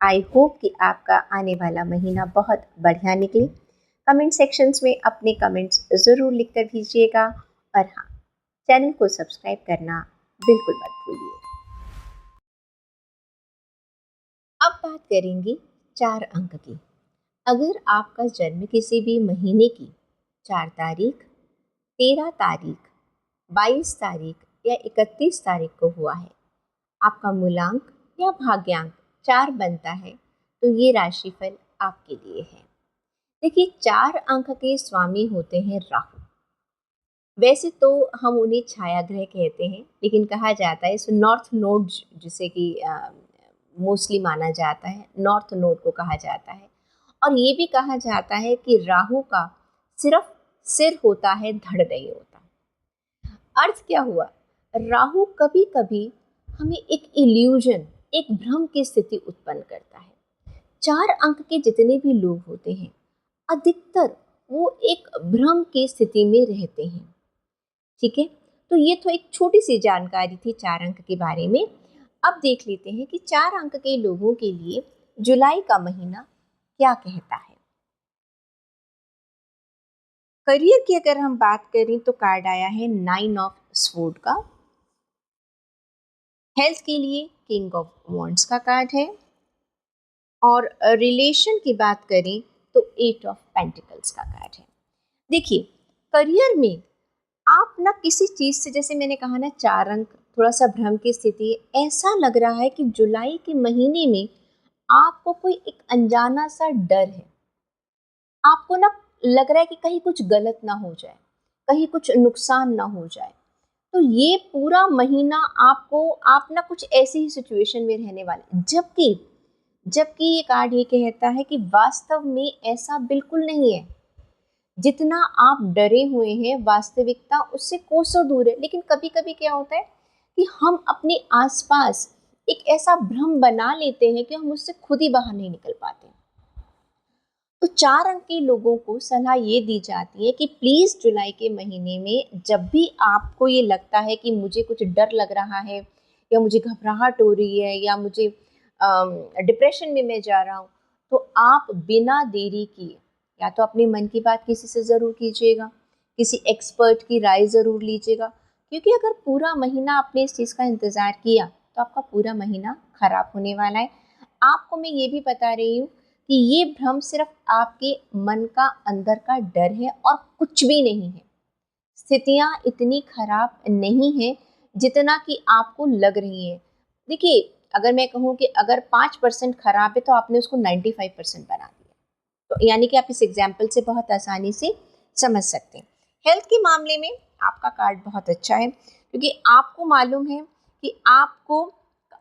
आई होप कि आपका आने वाला महीना बहुत बढ़िया निकले। कमेंट सेक्शंस में अपने कमेंट्स ज़रूर लिख कर भेजिएगा और हाँ, चैनल को सब्सक्राइब करना बिल्कुल मत भूलिए। अब बात करेंगे 4 अंक की। अगर आपका जन्म किसी भी महीने की 4 तारीख, 13 तारीख, 22 तारीख या 31 तारीख को हुआ है, आपका मूलांक या भाग्यांक 4 बनता है, तो ये राशिफल आपके लिए है। देखिए 4 अंक के स्वामी होते हैं राहु। वैसे तो हम उन्हें छाया ग्रह कहते हैं, लेकिन कहा जाता है इस नॉर्थ नोड जिसे कि मोस्टली माना जाता है, नॉर्थ नोड को कहा जाता है। और ये भी कहा जाता है कि राहु का सिर्फ सिर होता है, धड़ नहीं होता। अर्थ क्या हुआ, राहु कभी कभी हमें एक इल्यूजन, एक भ्रम की स्थिति उत्पन्न करता है। 4 अंक के जितने भी लोग होते हैं अधिकतर वो एक भ्रम की स्थिति में रहते हैं। ठीक है, तो ये तो एक छोटी सी जानकारी थी 4 अंक के बारे में। अब देख लेते हैं कि 4 अंक के लोगों के लिए जुलाई का महीना क्या कहता है। करियर की अगर हम बात करें तो कार्ड आया है 9 ऑफ स्वॉर्ड का। हेल्थ के लिए किंग ऑफ वॉन्ड्स का कार्ड है। और रिलेशन की बात करें तो 8 ऑफ पेंटिकल्स का कार्ड है। देखिए, करियर में आप ना किसी चीज़ से, जैसे मैंने कहा ना 4 अंक, थोड़ा सा भ्रम की स्थिति है। ऐसा लग रहा है कि जुलाई के महीने में आपको कोई एक अनजाना सा डर है। आपको ना लग रहा है कि कहीं कुछ गलत ना हो जाए, कहीं कुछ नुकसान ना हो जाए। तो ये पूरा महीना आप ना कुछ ऐसी ही सिचुएशन में रहने वाले, जबकि जबकि ये कार्ड ये कहता है कि वास्तव में ऐसा बिल्कुल नहीं है। जितना आप डरे हुए हैं, वास्तविकता उससे कोसों दूर है। लेकिन कभी कभी क्या होता है कि हम अपने आसपास एक ऐसा भ्रम बना लेते हैं कि हम उससे खुद ही बाहर नहीं निकल पाते। तो 4 अंक के लोगों को सलाह ये दी जाती है कि प्लीज़ जुलाई के महीने में जब भी आपको ये लगता है कि मुझे कुछ डर लग रहा है, या मुझे घबराहट हो रही है, या मुझे डिप्रेशन में मैं जा रहा हूँ, तो आप बिना देरी किए या तो अपने मन की बात किसी से ज़रूर कीजिएगा, किसी एक्सपर्ट की राय ज़रूर लीजिएगा। क्योंकि अगर पूरा महीना आपने इस चीज़ का इंतज़ार किया तो आपका पूरा महीना खराब होने वाला है। आपको मैं ये भी बता रही हूँ कि ये भ्रम सिर्फ आपके मन का अंदर का डर है और कुछ भी नहीं है। स्थितियाँ इतनी खराब नहीं है जितना कि आपको लग रही है। देखिए, अगर मैं कहूँ कि अगर 5% खराब है तो आपने उसको 95% बना दिया। तो यानी कि आप इस एग्जाम्पल से बहुत आसानी से समझ सकते हैं। हेल्थ के मामले में आपका कार्ड बहुत अच्छा है, क्योंकि आपको मालूम है कि आपको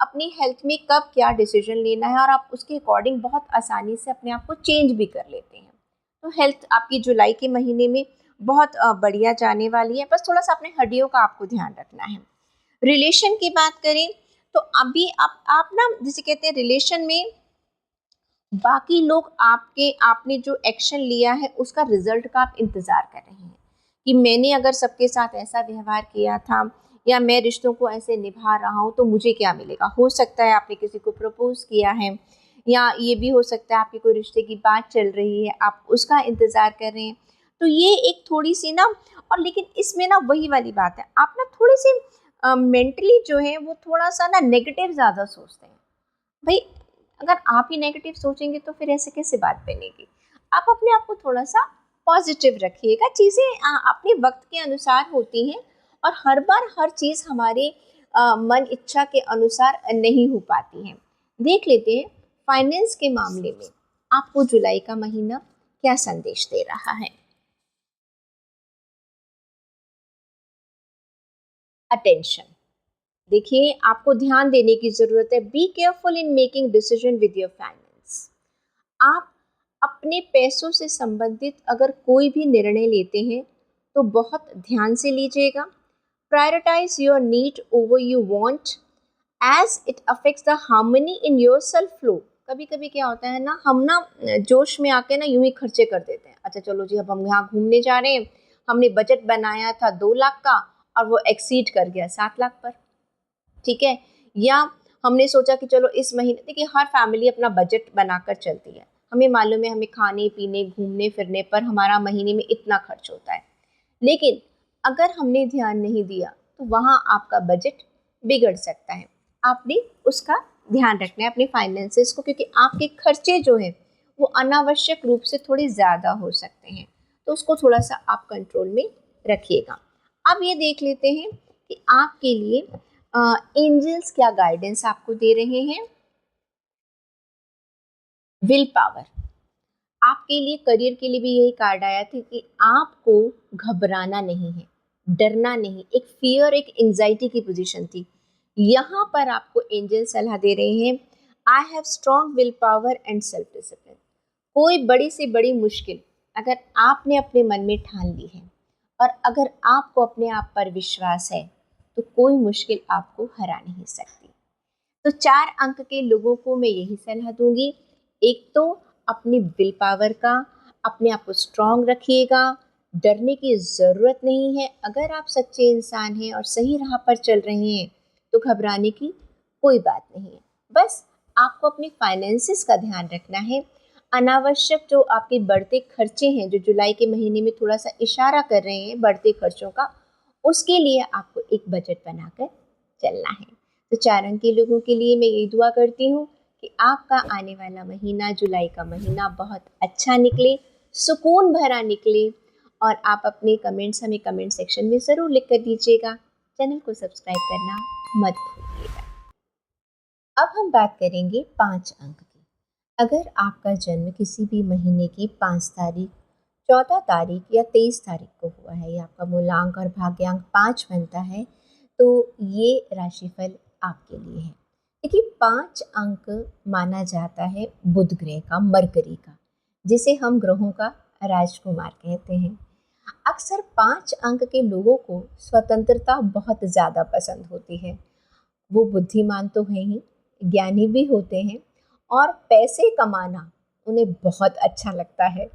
अपनी हेल्थ में कब क्या डिसीजन लेना है, और आप उसके अकॉर्डिंग बहुत आसानी से अपने आप को चेंज भी कर लेते हैं। तो हेल्थ आपकी जुलाई के महीने में बहुत बढ़िया जाने वाली है। बस थोड़ा सा अपने हड्डियों का आपको ध्यान रखना है। रिलेशन की बात करें तो अभी आप ना, जिसे कहते हैं, रिलेशन में बाकी लोग आपने जो एक्शन लिया है उसका रिजल्ट का आप इंतज़ार कर रहे हैं कि मैंने अगर सबके साथ ऐसा व्यवहार किया था, या मैं रिश्तों को ऐसे निभा रहा हूँ, तो मुझे क्या मिलेगा। हो सकता है आपने किसी को प्रपोज किया है, या ये भी हो सकता है आपकी कोई रिश्ते की बात चल रही है, आप उसका इंतज़ार कर रहे हैं। तो ये एक थोड़ी सी ना, और लेकिन इसमें ना वही वाली बात है, आप ना थोड़ी सी मेंटली जो है वो थोड़ा सा ना नेगेटिव ज़्यादा सोचते हैं। भाई, अगर आप ही नेगेटिव सोचेंगे तो फिर ऐसे कैसे बात बनेगी। आप अपने आप को थोड़ा सा पॉजिटिव रखिएगा। चीज़ें अपने वक्त के अनुसार होती हैं, और हर बार हर चीज़ हमारे मन इच्छा के अनुसार नहीं हो पाती हैं। देख लेते हैं फाइनेंस के मामले में आपको जुलाई का महीना क्या संदेश दे रहा है। अटेंशन, देखिए, आपको ध्यान देने की ज़रूरत है। Be careful in making decision with your finance. आप अपने पैसों से संबंधित अगर कोई भी निर्णय लेते हैं तो बहुत ध्यान से लीजिएगा। Prioritise your need over you want, as it affects the harmony in your self flow. कभी कभी क्या होता है ना, हम ना जोश में आके ना यूं ही खर्चे कर देते हैं। अच्छा चलो जी, अब हम यहाँ घूमने जा रहे हैं, हमने बजट बनाया था 2 लाख का और वो एक्सीड कर गया 7 लाख पर। ठीक है, या हमने सोचा कि चलो इस महीने, देखिए हर फैमिली अपना बजट बनाकर चलती है। हमें मालूम है हमें खाने पीने घूमने फिरने पर हमारा महीने में इतना खर्च होता है, लेकिन अगर हमने ध्यान नहीं दिया तो वहाँ आपका बजट बिगड़ सकता है। आपने उसका ध्यान रखना है अपने फाइनेंसेस को, क्योंकि आपके खर्चे जो हैं वो अनावश्यक रूप से थोड़े ज़्यादा हो सकते हैं। तो उसको थोड़ा सा आप कंट्रोल में रखिएगा। अब ये देख लेते हैं कि आपके लिए एंजल्स क्या गाइडेंस आपको दे रहे हैं। विल पावर, आपके लिए करियर के लिए भी यही कार्ड आया था कि आपको घबराना नहीं है, डरना नहीं। एक फियर, एक एंजाइटी की पोजीशन थी। यहाँ पर आपको एंजल सलाह दे रहे हैं, I have strong will power and self discipline. कोई बड़ी से बड़ी मुश्किल अगर आपने अपने मन में ठान ली है और अगर आपको अपने आप पर विश्वास है तो कोई मुश्किल आपको हरा नहीं सकती। तो 4 अंक के लोगों को मैं यही सलाह दूंगी। एक तो अपनी विल पावर का, अपने आप को स्ट्रांग रखिएगा, डरने की ज़रूरत नहीं है। अगर आप सच्चे इंसान हैं और सही राह पर चल रहे हैं तो घबराने की कोई बात नहीं है। बस आपको अपनी फाइनेंसिस का ध्यान रखना है। अनावश्यक जो आपके बढ़ते खर्चे हैं, जो जुलाई के महीने में थोड़ा सा इशारा कर रहे हैं बढ़ते खर्चों का, उसके लिए आपको एक बजट बनाकर चलना है। तो 4 अंक के लोगों के लिए मैं यही दुआ करती हूँ कि आपका आने वाला महीना, जुलाई का महीना बहुत अच्छा निकले, सुकून भरा निकले। और आप अपने कमेंट्स हमें कमेंट सेक्शन में ज़रूर लिख कर दीजिएगा। चैनल को सब्सक्राइब करना मत भूलिएगा। अब हम बात करेंगे 5 अंक की। अगर आपका जन्म किसी भी महीने की 5 तारीख, 14 तारीख या 23 तारीख को हुआ है, या आपका मूलांक और भाग्यांक 5 बनता है, तो ये राशिफल आपके लिए है। देखिए, 5 अंक माना जाता है बुध ग्रह का, मरकरी का, जिसे हम ग्रहों का राजकुमार कहते हैं। अक्सर 5 अंक के लोगों को स्वतंत्रता बहुत ज़्यादा पसंद होती है। वो बुद्धिमान तो हैं ही, ज्ञानी भी होते हैं और पैसे कमाना उन्हें बहुत अच्छा लगता है।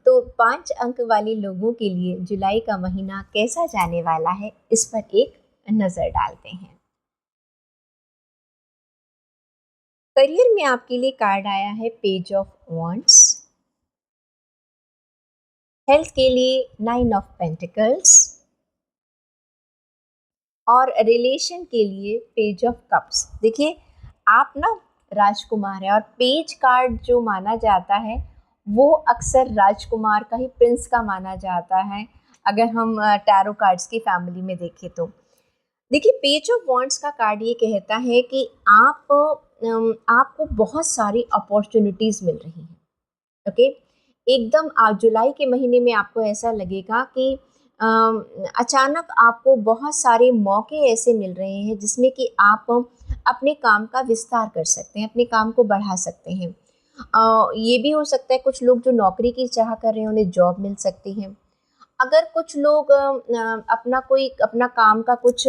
तो 5 अंक वाले लोगों के लिए जुलाई का महीना कैसा जाने वाला है, इस पर एक नज़र डालते हैं। करियर में आपके लिए कार्ड आया है पेज ऑफ वॉन्ड्स। हेल्थ के लिए 9 ऑफ पेंटिकल्स और रिलेशन के लिए पेज ऑफ कप्स। देखिए, आप ना राजकुमार है और पेज कार्ड जो माना जाता है वो अक्सर राजकुमार का ही, प्रिंस का माना जाता है, अगर हम टैरो कार्ड्स की फैमिली में देखें तो। देखिए, पेज ऑफ वॉन्ड्स का कार्ड ये कहता है कि आपको बहुत सारी अपॉर्चुनिटीज़ मिल रही हैं। ओके, एकदम जुलाई के महीने में आपको ऐसा लगेगा कि अचानक आपको बहुत सारे मौके ऐसे मिल रहे हैं जिसमें कि आप अपने काम का विस्तार कर सकते हैं, अपने काम को बढ़ा सकते हैं। ये भी हो सकता है कुछ लोग जो नौकरी की चाह कर रहे हैं उन्हें जॉब मिल सकती है। अगर कुछ लोग अपना काम का कुछ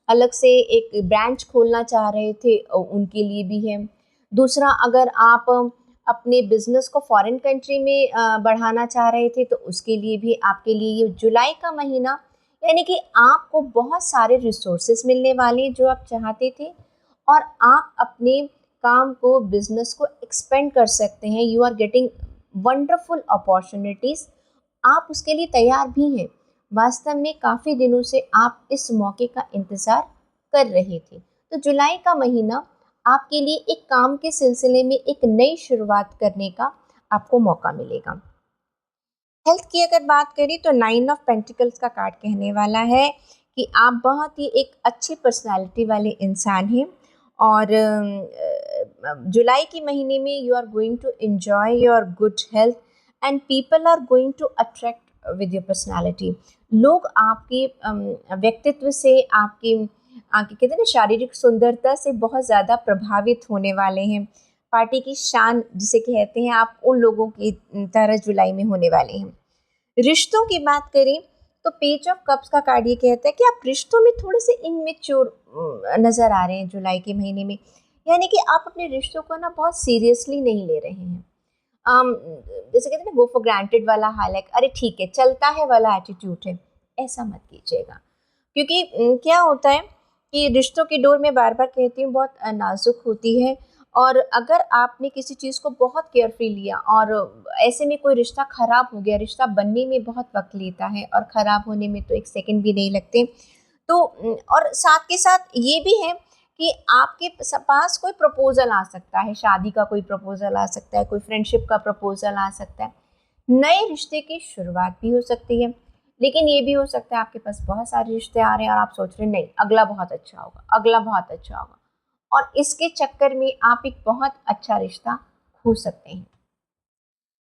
अलग से एक ब्रांच खोलना चाह रहे थे, उनके लिए भी है। दूसरा, अगर आप अपने बिजनेस को फॉरेन कंट्री में बढ़ाना चाह रहे थे तो उसके लिए भी आपके लिए ये जुलाई का महीना, यानी कि आपको बहुत सारे रिसोर्सेज मिलने वाले जो आप चाहते थे और आप अपने काम को, बिजनेस को एक्सपेंड कर सकते हैं। You are getting wonderful opportunities, आप उसके लिए तैयार भी हैं। वास्तव में काफ़ी दिनों से आप इस मौके का इंतज़ार कर रहे थे। तो जुलाई का महीना आपके लिए एक काम के सिलसिले में एक नई शुरुआत करने का आपको मौका मिलेगा। हेल्थ की अगर बात करें तो 9 ऑफ पेंटिकल्स का कार्ड कहने वाला है कि आप बहुत ही एक अच्छी पर्सनालिटी वाले इंसान हैं और जुलाई के महीने में you are going to enjoy your good health and people are going to attract with your personality. लोग आपके व्यक्तित्व से, आपके कहते हैं ना शारीरिक सुंदरता से बहुत ज़्यादा प्रभावित होने वाले हैं। पार्टी की शान जिसे कहते हैं, आप उन लोगों की तरह जुलाई में होने वाले हैं। रिश्तों की बात करें तो पेज ऑफ कप्स का कार्ड ये कहता है कि आप रिश्तों में थोड़े से इनमेच्योर नज़र आ रहे हैं जुलाई के महीने में। यानी कि आप अपने रिश्तों को ना बहुत सीरियसली नहीं ले रहे हैं। जैसे कहते हैं ना, गो फॉर ग्रांटेड वाला हाल है, अरे ठीक है चलता है वाला एटीट्यूड है, ऐसा मत कीजिएगा। क्योंकि क्या होता है कि रिश्तों की डोर मैं बार बार कहती हूँ बहुत नाजुक होती है और अगर आपने किसी चीज़ को बहुत केयरफुली लिया और ऐसे में कोई रिश्ता ख़राब हो गया, रिश्ता बनने में बहुत वक्त लेता है और ख़राब होने में तो एक सेकंड भी नहीं लगते। तो और साथ के साथ ये भी है कि आपके पास कोई प्रपोज़ल आ सकता है, शादी का कोई प्रपोज़ल आ सकता है, कोई फ्रेंडशिप का प्रपोज़ल आ सकता है, नए रिश्ते की शुरुआत भी हो सकती है। लेकिन ये भी हो सकता है आपके पास बहुत सारे रिश्ते आ रहे हैं और आप सोच रहे हैं नहीं अगला बहुत अच्छा होगा, अगला बहुत अच्छा होगा, और इसके चक्कर में आप एक बहुत अच्छा रिश्ता खो सकते हैं।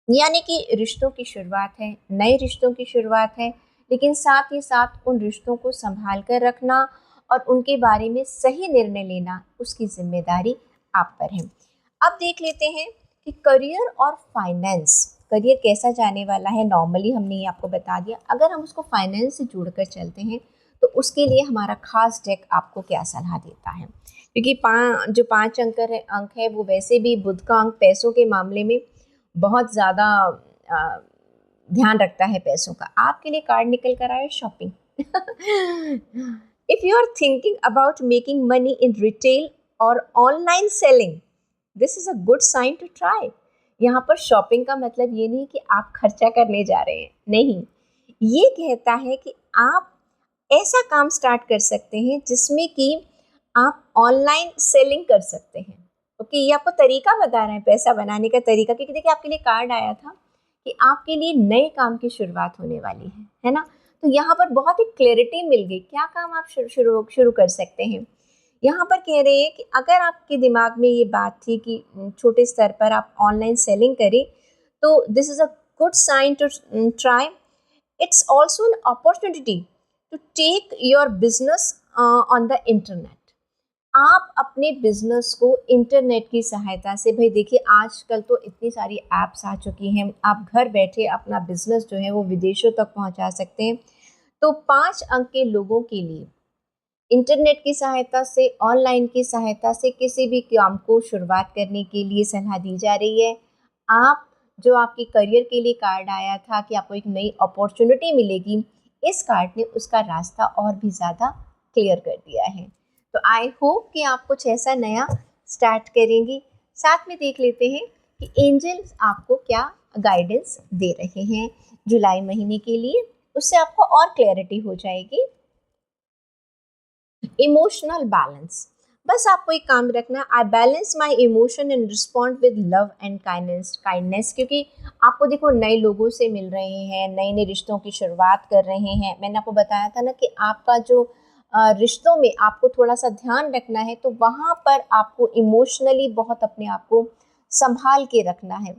यानी कि रिश्तों की शुरुआत है, नए रिश्तों की शुरुआत है, लेकिन साथ ही साथ उन रिश्तों को संभाल कर रखना और उनके बारे में सही निर्णय लेना, उसकी जिम्मेदारी आप पर है। अब देख लेते हैं कि करियर और फाइनेंस, करियर कैसा जाने वाला है, नॉर्मली हमने ये आपको बता दिया। अगर हम उसको फाइनेंस से जोड़कर चलते हैं तो उसके लिए हमारा खास डेक आपको क्या सलाह देता है, क्योंकि जो 5 अंक है वो वैसे भी बुध का अंक पैसों के मामले में बहुत ज़्यादा ध्यान रखता है पैसों का। आपके लिए कार्ड निकल कर आया shopping. If you are thinking about making money in retail और online selling, this is a good sign to try. यहाँ पर शॉपिंग का मतलब ये नहीं कि आप खर्चा करने जा रहे हैं, नहीं, ये कहता है कि आप ऐसा काम स्टार्ट कर सकते हैं जिसमें कि आप ऑनलाइन सेलिंग कर सकते हैं। ओके, ये आपको तरीका बता रहे हैं पैसा बनाने का तरीका, क्योंकि देखिए आपके लिए कार्ड आया था कि आपके लिए नए काम की शुरुआत होने वाली है ना। तो यहाँ पर बहुत ही क्लैरिटी मिल गई, क्या काम आप शुरू कर सकते हैं। यहाँ पर कह रहे हैं कि अगर आपके दिमाग में ये बात थी कि छोटे स्तर पर आप ऑनलाइन सेलिंग करें, तो this is a good sign to try. It's also an opportunity to take your business on the internet. आप अपने बिजनेस को इंटरनेट की सहायता से, भाई देखिए आजकल तो इतनी सारी ऐप्स आ चुकी हैं, आप घर बैठे अपना बिजनेस जो है वो विदेशों तक पहुंचा सकते हैं। तो 5 अंक के लोगों के लिए इंटरनेट की सहायता से, ऑनलाइन की सहायता से किसी भी काम को शुरुआत करने के लिए सलाह दी जा रही है। आप जो आपके करियर के लिए कार्ड आया था कि आपको एक नई अपॉर्चुनिटी मिलेगी, इस कार्ड ने उसका रास्ता और भी ज़्यादा क्लियर कर दिया है। तो आई होप कि आप कुछ ऐसा नया स्टार्ट करेंगी। साथ में देख लेते हैं कि एंजल्स आपको क्या गाइडेंस दे रहे हैं जुलाई महीने के लिए, उससे आपको और क्लैरिटी हो जाएगी। इमोशनल बैलेंस, बस आपको एक काम रखना है, I balance my emotion and respond with love and kindness, क्योंकि आपको देखो नए लोगों से मिल रहे हैं, नए नए रिश्तों की शुरुआत कर रहे हैं। मैंने आपको बताया था ना कि आपका जो रिश्तों में आपको थोड़ा सा ध्यान रखना है, तो वहाँ पर आपको इमोशनली बहुत अपने आप को संभाल के रखना है।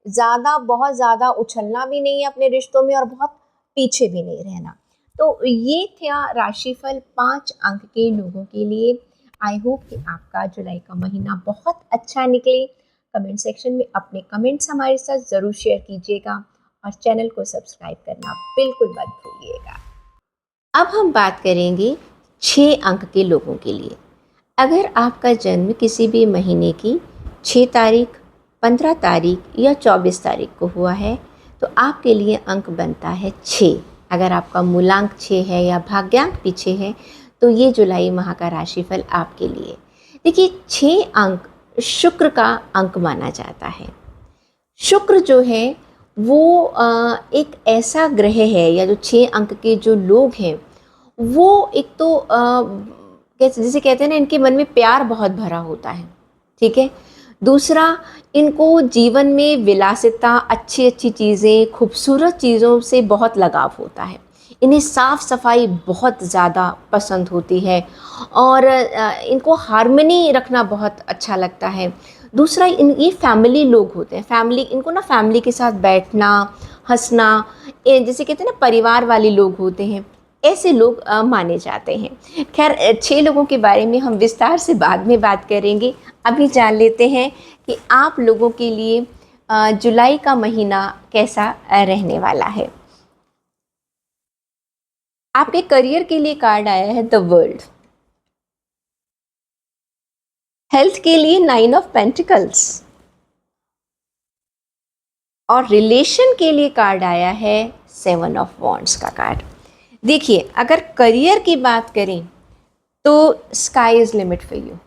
बहुत ज़्यादा उछलना भी नहीं है अपने रिश्तों में और बहुत पीछे भी नहीं रहना। तो ये था राशिफल 5 अंक के लोगों के लिए। आई होप कि आपका जुलाई का महीना बहुत अच्छा निकले। कमेंट सेक्शन में अपने कमेंट्स हमारे साथ ज़रूर शेयर कीजिएगा और चैनल को सब्सक्राइब करना बिल्कुल मत भूलिएगा। अब हम बात करेंगे 6 अंक के लोगों के लिए। अगर आपका जन्म किसी भी महीने की 6 तारीख, 15 तारीख या 24 तारीख को हुआ है तो आपके लिए अंक बनता है 6। अगर आपका मूलांक 6 है या भाग्यांक पीछे है तो ये जुलाई माह का राशिफल आपके लिए। देखिए 6 अंक शुक्र का अंक माना जाता है। शुक्र जो है वो एक ऐसा ग्रह है, या जो 6 अंक के जो लोग हैं वो एक तो जैसे कहते हैं ना, इनके मन में प्यार बहुत भरा होता है, ठीक है। दूसरा, इनको जीवन में विलासिता, अच्छी अच्छी चीज़ें, खूबसूरत चीज़ों से बहुत लगाव होता है। इन्हें साफ़ सफाई बहुत ज़्यादा पसंद होती है और इनको हार्मनी रखना बहुत अच्छा लगता है। दूसरा, ये फैमिली लोग होते हैं, इनको ना फैमिली के साथ बैठना, हंसना, जैसे कहते हैं ना परिवार वाले लोग होते हैं, ऐसे लोग माने जाते हैं। खैर 6 लोगों के बारे में हम विस्तार से बाद में बात करेंगे। अभी जान लेते हैं कि आप लोगों के लिए जुलाई का महीना कैसा रहने वाला है। आपके करियर के लिए कार्ड आया है द वर्ल्ड, हेल्थ के लिए 9 ऑफ पेंटिकल्स और रिलेशन के लिए कार्ड आया है 7 ऑफ वॉन्ड्स का कार्ड। देखिए अगर करियर की बात करें तो sky is limit for you.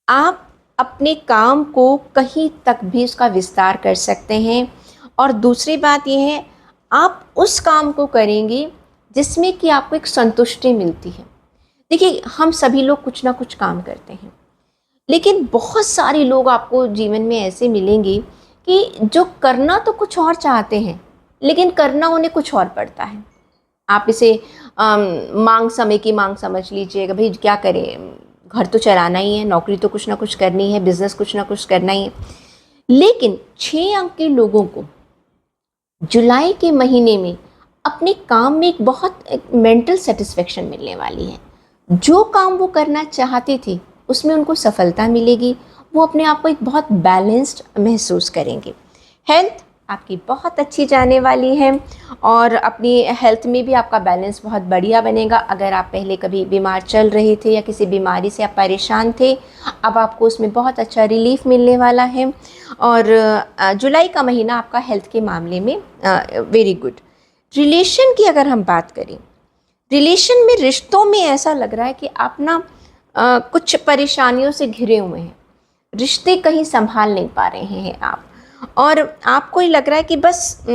आप अपने काम को कहीं तक भी उसका विस्तार कर सकते हैं। और दूसरी बात यह है, आप उस काम को करेंगे जिसमें कि आपको एक संतुष्टि मिलती है। देखिए हम सभी लोग कुछ ना कुछ काम करते हैं, लेकिन बहुत सारे लोग आपको जीवन में ऐसे मिलेंगे कि जो करना तो कुछ और चाहते हैं लेकिन करना उन्हें कुछ और पड़ता है। आप इसे समय की मांग समझ लीजिएगा, भाई क्या करें, घर तो चलाना ही है, नौकरी तो कुछ ना कुछ करनी है, बिजनेस कुछ ना कुछ करना ही है। लेकिन 6 अंक के लोगों को जुलाई के महीने में अपने काम में एक बहुत मेंटल सेटिस्फेक्शन मिलने वाली है। जो काम वो करना चाहते थे उसमें उनको सफलता मिलेगी, वो अपने आप को एक बहुत बैलेंस्ड महसूस करेंगे। हेल्थ आपकी बहुत अच्छी जाने वाली है और अपनी हेल्थ में भी आपका बैलेंस बहुत बढ़िया बनेगा। अगर आप पहले कभी बीमार चल रहे थे या किसी बीमारी से आप परेशान थे, अब आपको उसमें बहुत अच्छा रिलीफ मिलने वाला है। और जुलाई का महीना आपका हेल्थ के मामले में वेरी गुड। रिलेशन की अगर हम बात करें, रिलेशन में, रिश्तों में ऐसा लग रहा है कि आप ना कुछ परेशानियों से घिरे हुए हैं। रिश्ते कहीं संभाल नहीं पा रहे हैं आप, और आपको ये लग रहा है कि बस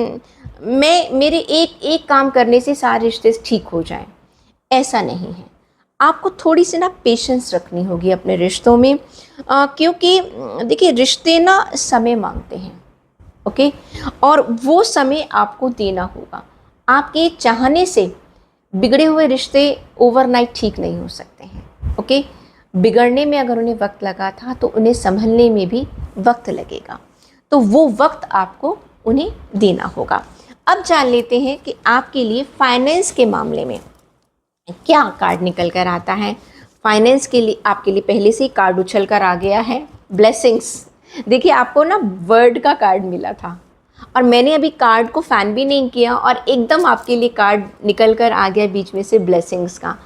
मेरे एक काम करने से सारे रिश्ते ठीक हो जाएं। ऐसा नहीं है। आपको थोड़ी सी ना पेशेंस रखनी होगी अपने रिश्तों में, क्योंकि देखिए रिश्ते ना समय मांगते हैं। ओके, और वो समय आपको देना होगा। आपके चाहने से बिगड़े हुए रिश्ते ओवरनाइट ठीक नहीं हो सकते हैं। ओके, बिगड़ने में अगर उन्हें वक्त लगा था तो उन्हें संभलने में भी वक्त लगेगा, तो वो वक्त आपको उन्हें देना होगा। अब जान लेते हैं कि आपके लिए फाइनेंस के मामले में क्या कार्ड निकल कर आता है। फाइनेंस के लिए आपके लिए पहले से ही कार्ड उछल कर आ गया है, ब्लेसिंग्स। देखिए आपको ना वर्ड का कार्ड मिला था और मैंने अभी कार्ड को फैन भी नहीं किया और एकदम आपके लिए कार्ड निकल कर आ गया बीच में से, ब्लेसिंग्स का।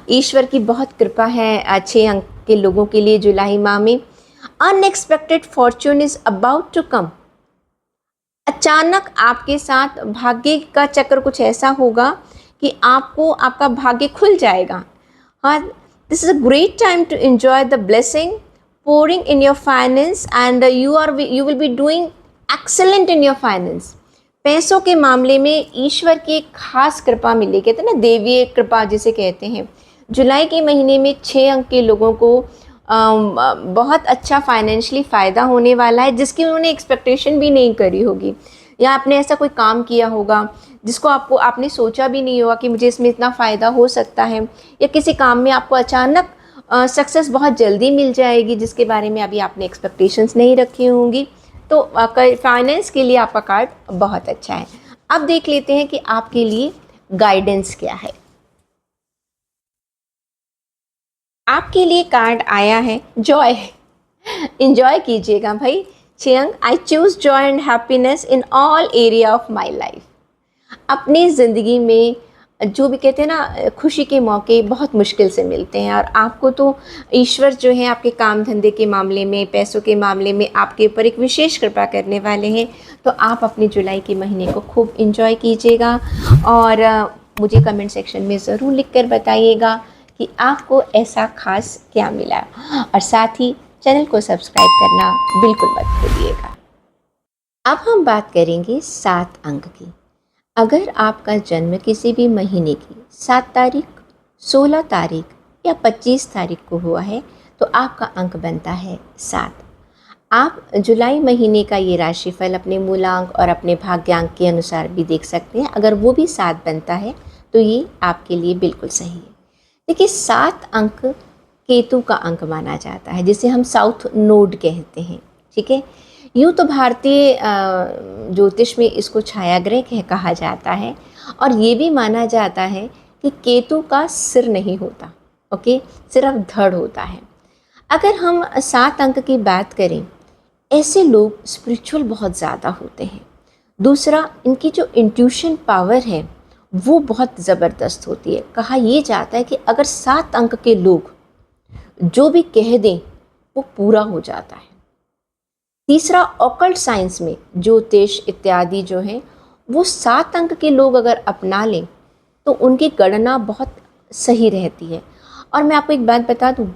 ईश्वर की बहुत कृपा है अच्छे अंक के लोगों के लिए जुलाई माह में। Unexpected fortune is about to come. अचानक आपके साथ भाग्य का चक्र कुछ ऐसा होगा कि आपको आपका भाग्य खुल जाएगा। हाँ, this is a great time to enjoy the blessing pouring in your finance and you will be doing excellent in your finance। पैसों के मामले में ईश्वर की एक खास कृपा मिली, कहते हैं ना देवीय कृपा जिसे कहते हैं। जुलाई के महीने में 6 अंक के लोगों को बहुत अच्छा फाइनेंशियली फ़ायदा होने वाला है, जिसकी उन्होंने एक्सपेक्टेशन भी नहीं करी होगी। या आपने ऐसा कोई काम किया होगा जिसको आपने सोचा भी नहीं होगा कि मुझे इसमें इतना फ़ायदा हो सकता है, या किसी काम में आपको अचानक सक्सेस बहुत जल्दी मिल जाएगी जिसके बारे में अभी आपने एक्सपेक्टेशंस नहीं रखी होंगी। तो फाइनेंस के लिए आपका कार्ड बहुत अच्छा है। अब देख लेते हैं कि आपके लिए गाइडेंस क्या है। आपके लिए कार्ड आया है जॉय। इंजॉय कीजिएगा भाई। चियंग, I choose joy and happiness in all area of my life. अपनी ज़िंदगी में जो भी कहते हैं ना, खुशी के मौके बहुत मुश्किल से मिलते हैं, और आपको तो ईश्वर जो है आपके काम धंधे के मामले में, पैसों के मामले में आपके ऊपर एक विशेष कृपा करने वाले हैं। तो आप अपने जुलाई के महीने को खूब इंजॉय कीजिएगा और मुझे कमेंट सेक्शन में ज़रूर लिख कर बताइएगा कि आपको ऐसा खास क्या मिला, और साथ ही चैनल को सब्सक्राइब करना बिल्कुल मत भूलिएगा। अब हम बात करेंगे 7 अंक की। अगर आपका जन्म किसी भी महीने की 7 तारीख, 16 तारीख या 25 तारीख को हुआ है तो आपका अंक बनता है 7। आप जुलाई महीने का ये राशिफल अपने मूलांक और अपने भाग्यांक के अनुसार भी देख सकते हैं। अगर वो भी 7 बनता है तो ये आपके लिए बिल्कुल सही है। देखिए 7 अंक केतु का अंक माना जाता है, जिसे हम साउथ नोड कहते हैं। ठीक है, यूँ तो भारतीय ज्योतिष में इसको छायाग्रह कहा जाता है, और ये भी माना जाता है कि केतु का सिर नहीं होता, ओके, सिर्फ धड़ होता है। अगर हम 7 अंक की बात करें, ऐसे लोग स्पिरिचुअल बहुत ज़्यादा होते हैं। दूसरा, इनकी जो इंट्यूशन पावर है वो बहुत ज़बरदस्त होती है। कहा यह जाता है कि अगर 7 अंक के लोग जो भी कह दें वो पूरा हो जाता है। तीसरा, ऑकल्ट साइंस में ज्योतिष इत्यादि जो हैं वो 7 अंक के लोग अगर अपना लें तो उनकी गणना बहुत सही रहती है। और मैं आपको एक बात बता दूं,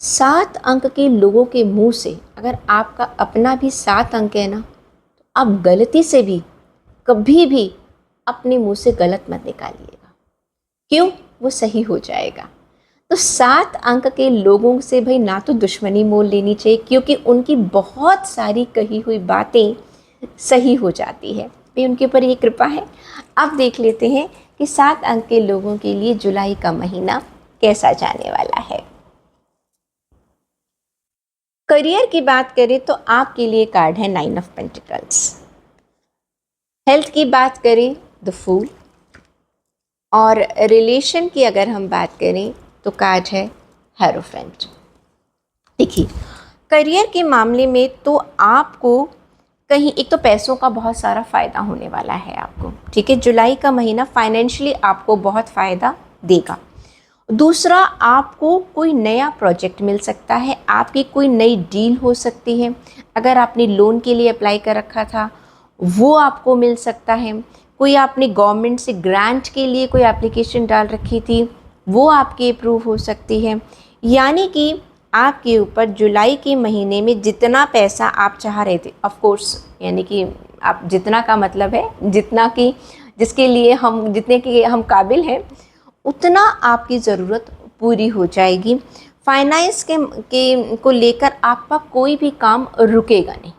7 अंक के लोगों के मुंह से अगर आपका अपना भी 7 अंक है ना, तो आप गलती से भी कभी भी अपने मुंह से गलत मत निकालिएगा। क्यों? वो सही हो जाएगा। तो 7 अंक के लोगों से भाई ना तो दुश्मनी मोल लेनी चाहिए, क्योंकि उनकी बहुत सारी कही हुई बातें सही हो जाती है भाई, उनके ऊपर ये कृपा है। अब देख लेते हैं कि 7 अंक के लोगों के लिए जुलाई का महीना कैसा जाने वाला है। करियर की बात करें तो आपके लिए कार्ड है 9 ऑफ पेंटिकल्स। हेल्थ की बात करें द फूल, और रिलेशन की अगर हम बात करें तो कार्ड है हेरोफेंट। देखिए करियर के मामले में तो आपको कहीं एक तो पैसों का बहुत सारा फ़ायदा होने वाला है आपको, ठीक है। जुलाई का महीना फाइनेंशियली आपको बहुत फ़ायदा देगा। दूसरा, आपको कोई नया प्रोजेक्ट मिल सकता है, आपकी कोई नई डील हो सकती है। अगर आपने लोन के लिए अप्लाई कर रखा था वो आपको मिल सकता है। कोई आपने गवर्नमेंट से ग्रांट के लिए कोई एप्लीकेशन डाल रखी थी वो आपकी अप्रूव हो सकती है। यानी कि आपके ऊपर जुलाई के महीने में जितना पैसा आप चाह रहे थे, ऑफ कोर्स, यानी कि आप जितना का मतलब है जितना कि जिसके लिए हम जितने के हम काबिल हैं उतना आपकी ज़रूरत पूरी हो जाएगी। फाइनेंस के को लेकर आपका कोई भी काम रुकेगा नहीं।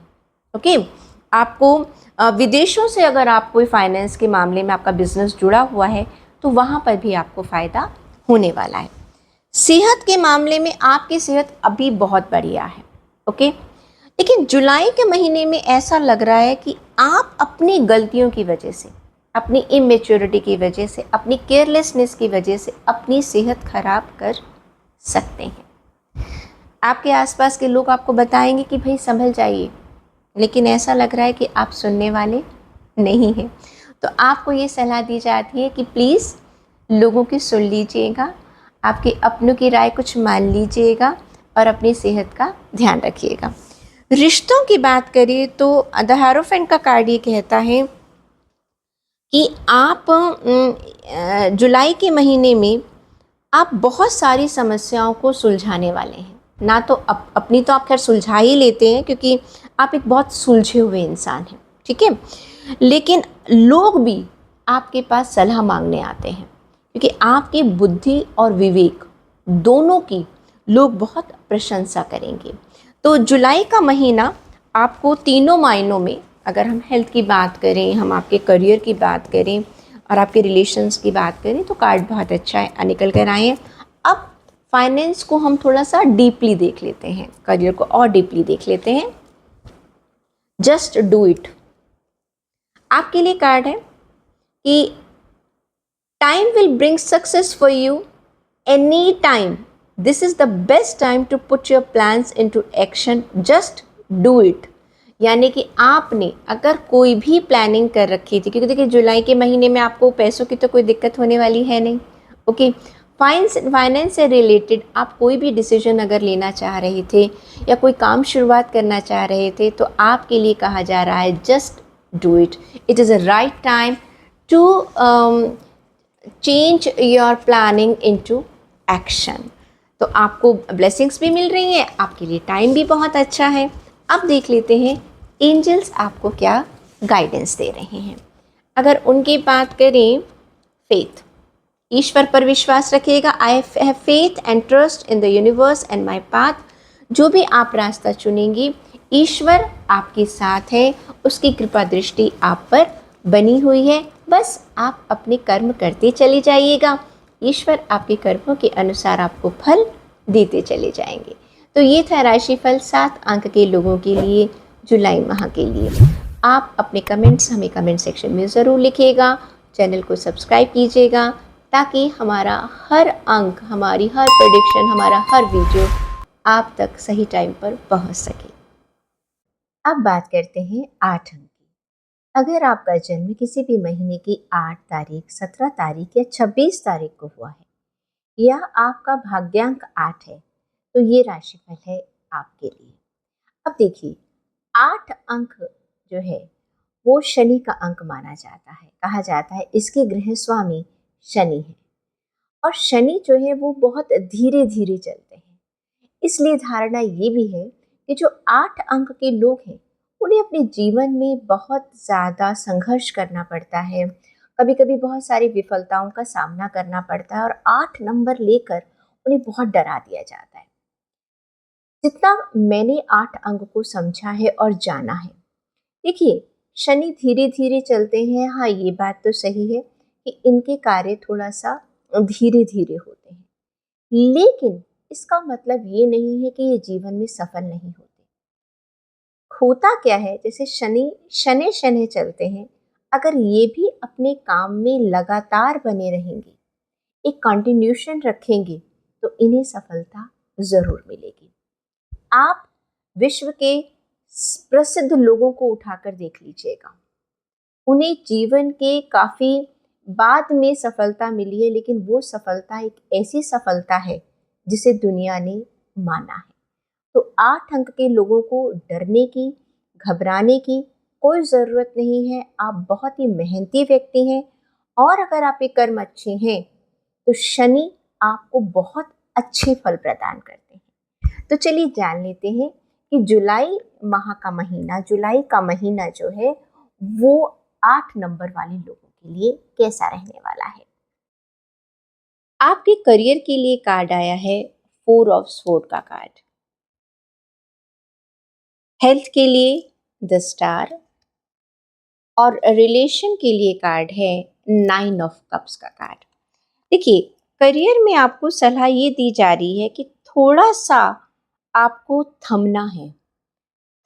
ओके, आपको विदेशों से अगर आप कोई फाइनेंस के मामले में आपका बिजनेस जुड़ा हुआ है तो वहाँ पर भी आपको फ़ायदा होने वाला है। सेहत के मामले में आपकी सेहत अभी बहुत बढ़िया है। ओके, लेकिन जुलाई के महीने में ऐसा लग रहा है कि आप अपनी गलतियों की वजह से, अपनी इमेच्योरिटी की वजह से, अपनी केयरलेसनेस की वजह से अपनी सेहत खराब कर सकते हैं। आपके आसपास के लोग आपको बताएंगे कि भाई संभल जाइए, लेकिन ऐसा लग रहा है कि आप सुनने वाले नहीं हैं। तो आपको ये सलाह दी जाती है कि प्लीज़ लोगों की सुन लीजिएगा, आपके अपनों की राय कुछ मान लीजिएगा और अपनी सेहत का ध्यान रखिएगा। रिश्तों की बात करें तो द हारोफेंट का कार्ड ये कहता है कि आप जुलाई के महीने में आप बहुत सारी समस्याओं को सुलझाने वाले हैं। ना तो अपनी तो आप खैर सुलझा ही लेते हैं क्योंकि आप एक बहुत सुलझे हुए इंसान हैं, ठीक है। लेकिन लोग भी आपके पास सलाह मांगने आते हैं क्योंकि आपकी बुद्धि और विवेक दोनों की लोग बहुत प्रशंसा करेंगे। तो जुलाई का महीना आपको तीनों मायनों में, अगर हम हेल्थ की बात करें, हम आपके करियर की बात करें और आपके रिलेशंस की बात करें तो कार्ड बहुत अच्छा है, निकल कर आए हैं। अब फाइनेंस को हम थोड़ा सा डीपली देख लेते हैं, करियर को और डीपली देख लेते हैं। जस्ट डू इट आपके लिए कार्ड है कि time will bring success for you any time. This is the best time to put your plans into action, just do it. यानी कि आपने अगर कोई भी प्लानिंग कर रखी थी, क्योंकि देखिए जुलाई के महीने में आपको पैसों की तो कोई दिक्कत होने वाली है नहीं। ओके, फाइनेंस से रिलेटेड आप कोई भी डिसीजन अगर लेना चाह रहे थे या कोई काम शुरुआत करना चाह रहे थे तो आपके लिए कहा जा रहा है just do it. It is a right time to change your planning into action. तो आपको ब्लेसिंग्स भी मिल रही हैं, आपके लिए टाइम भी बहुत अच्छा है। अब देख लेते हैं एंजल्स आपको क्या गाइडेंस दे रहे हैं। अगर उनकी बात करें, फेथ, ईश्वर पर विश्वास रखिएगा। I have faith and trust in the universe and my path. जो भी आप रास्ता चुनेंगी ईश्वर आपके साथ है, उसकी कृपा दृष्टि आप पर बनी हुई है। बस आप अपने कर्म करते चले जाइएगा, ईश्वर आपके कर्मों के अनुसार आपको फल देते चले जाएंगे। तो ये था राशिफल 7 अंक के लोगों के लिए जुलाई माह के लिए। आप अपने कमेंट्स हमें कमेंट सेक्शन में ज़रूर लिखिएगा, चैनल को सब्सक्राइब कीजिएगा ताकि हमारा हर अंक, हमारी हर प्रेडिक्शन, हमारा हर वीडियो आप तक सही टाइम पर पहुंच सके। अब बात करते हैं 8 अंक की। अगर आपका जन्म किसी भी महीने की 8 तारीख, 17 तारीख या 26 तारीख को हुआ है या आपका भाग्यांक 8 है तो ये राशिफल है आपके लिए। अब देखिए, 8 अंक जो है वो शनि का अंक माना जाता है। कहा जाता है इसके ग्रह स्वामी शनि है और शनि जो है वो बहुत धीरे धीरे चलते हैं। इसलिए धारणा ये भी है कि जो 8 अंक के लोग हैं उन्हें अपने जीवन में बहुत ज़्यादा संघर्ष करना पड़ता है, कभी कभी बहुत सारी विफलताओं का सामना करना पड़ता है और 8 नंबर लेकर उन्हें बहुत डरा दिया जाता है। जितना मैंने 8 अंक को समझा है और जाना है, देखिए शनि धीरे धीरे चलते हैं। हाँ, ये बात तो सही है कि इनके कार्य थोड़ा सा धीरे धीरे होते हैं, लेकिन इसका मतलब ये नहीं है कि ये जीवन में सफल नहीं होते। होता क्या है, जैसे शनि शनि शनि चलते हैं, अगर ये भी अपने काम में लगातार बने रहेंगे, एक कंटिन्यूशन रखेंगे तो इन्हें सफलता ज़रूर मिलेगी। आप विश्व के प्रसिद्ध लोगों को उठाकर देख लीजिएगा, उन्हें जीवन के काफ़ी बाद में सफलता मिली है, लेकिन वो सफलता एक ऐसी सफलता है जिसे दुनिया ने माना है। तो 8 अंक के लोगों को डरने की, घबराने की कोई ज़रूरत नहीं है। आप बहुत ही मेहनती व्यक्ति हैं, और अगर आपके कर्म अच्छे हैं तो शनि आपको बहुत अच्छे फल प्रदान करते हैं। तो चलिए जान लेते हैं कि जुलाई माह का महीना, जुलाई का महीना जो है वो 8 नंबर वाले लोगों के लिए कैसा रहने वाला है। आपके करियर के लिए कार्ड आया है 4 ऑफ स्वॉर्ड का कार्ड। हेल्थ के लिए द स्टार, और रिलेशन के लिए कार्ड है 9 ऑफ कप्स का कार्ड। देखिए, करियर में आपको सलाह ये दी जा रही है कि थोड़ा सा आपको थमना है।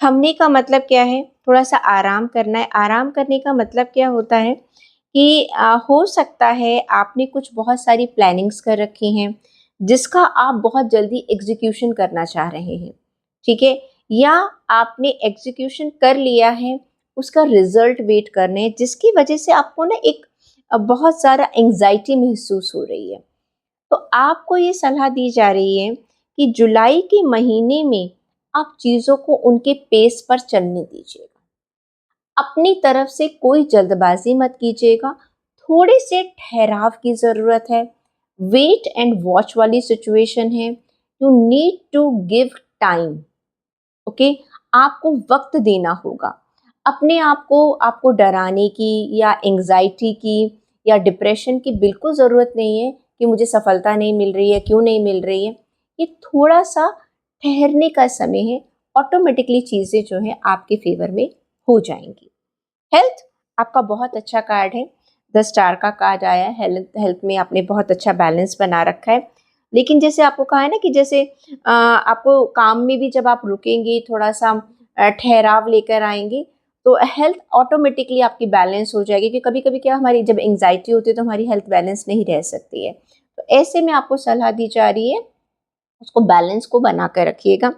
थमने का मतलब क्या है? थोड़ा सा आराम करना है। आराम करने का मतलब क्या होता है कि हो सकता है आपने कुछ बहुत सारी प्लानिंग्स कर रखी हैं जिसका आप बहुत जल्दी एग्जीक्यूशन करना चाह रहे हैं, ठीक है? या आपने एग्जीक्यूशन कर लिया है, उसका रिजल्ट वेट करने हैं, जिसकी वजह से आपको ना एक बहुत सारा एंग्जाइटी महसूस हो रही है। तो आपको ये सलाह दी जा रही है कि जुलाई के महीने में आप चीज़ों को उनके पेस पर चलने दीजिएगा। अपनी तरफ से कोई जल्दबाजी मत कीजिएगा, थोड़े से ठहराव की ज़रूरत है। वेट एंड वॉच वाली सिचुएशन है। You need to give time, okay? आपको वक्त देना होगा। अपने आप को आपको डराने की या एंग्जाइटी की या डिप्रेशन की बिल्कुल ज़रूरत नहीं है कि मुझे सफलता नहीं मिल रही है, क्यों नहीं मिल रही है। ये थोड़ा सा ठहरने का समय है। ऑटोमेटिकली चीज़ें जो हैं आपके फेवर में हो जाएंगी। हेल्थ आपका बहुत अच्छा कार्ड है। द स्टार का कार्ड आया है। हेल्थ में आपने बहुत अच्छा बैलेंस बना रखा है। लेकिन जैसे आपको कहा है ना कि जैसे आपको काम में भी जब आप रुकेंगे, थोड़ा सा ठहराव लेकर आएंगे, तो हेल्थ ऑटोमेटिकली आपकी बैलेंस हो जाएगी। कि कभी कभी क्या, हमारी जब एंग्जाइटी होती है तो हमारी हेल्थ बैलेंस नहीं रह सकती है। तो ऐसे में आपको सलाह दी जा रही है, उसको बैलेंस को बना कर रखिएगा।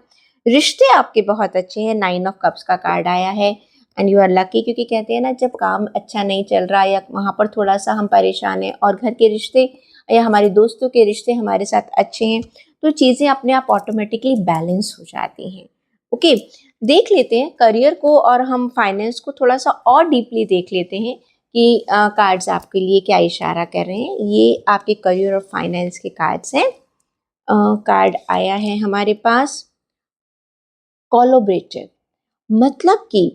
रिश्ते आपके बहुत अच्छे हैं। 9 ऑफ कप्स का कार्ड आया है एंड यू आर लकी, क्योंकि कहते हैं ना, जब काम अच्छा नहीं चल रहा या वहाँ पर थोड़ा सा हम परेशान हैं और घर के रिश्ते या हमारे दोस्तों के रिश्ते हमारे साथ अच्छे हैं, तो चीज़ें अपने आप ऑटोमेटिकली बैलेंस हो जाती हैं। ओके, देख लेते हैं करियर को, और हम फाइनेंस को थोड़ा सा और डीपली देख लेते हैं कि कार्ड्स आपके लिए क्या इशारा कर रहे हैं। ये आपके करियर और फाइनेंस के कार्ड्स हैं। कार्ड आया है हमारे पास कोलैबोरेटिव, मतलब कि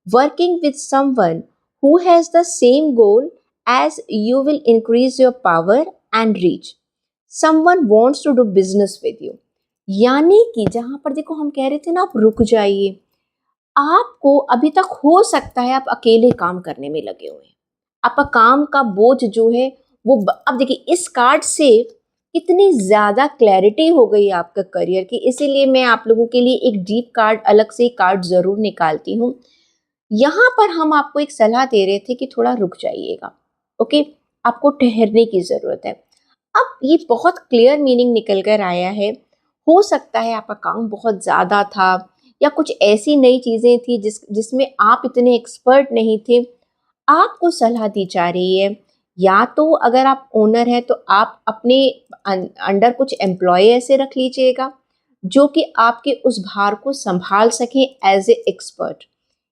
working with someone who has the same goal as you will increase your power and reach. Someone wants to do business with you. यानी कि जहाँ पर देखो, हम कह रहे थे ना, आप रुक जाइए। आपको अभी तक हो सकता है आप अकेले काम करने में लगे हुए हैं, आपका काम का बोझ जो है वो अब देखिए, इस कार्ड से इतनी ज़्यादा क्लैरिटी हो गई आपका करियर की, इसीलिए मैं आप लोगों के लिए एक डीप कार्ड, अलग से कार्ड ज़रूर निकालती हूँ। यहाँ पर हम आपको एक सलाह दे रहे थे कि थोड़ा रुक जाइएगा, ओके? आपको ठहरने की ज़रूरत है। अब ये बहुत क्लियर मीनिंग निकल कर आया है। हो सकता है आपका काम बहुत ज़्यादा था, या कुछ ऐसी नई चीज़ें थी जिसमें आप इतने एक्सपर्ट नहीं थे। आपको सलाह दी जा रही है, या तो अगर आप ओनर हैं तो आप अपने अंडर कुछ एम्प्लॉय ऐसे रख लीजिएगा जो कि आपके उस भार को संभाल सकें एज ए एक्सपर्ट,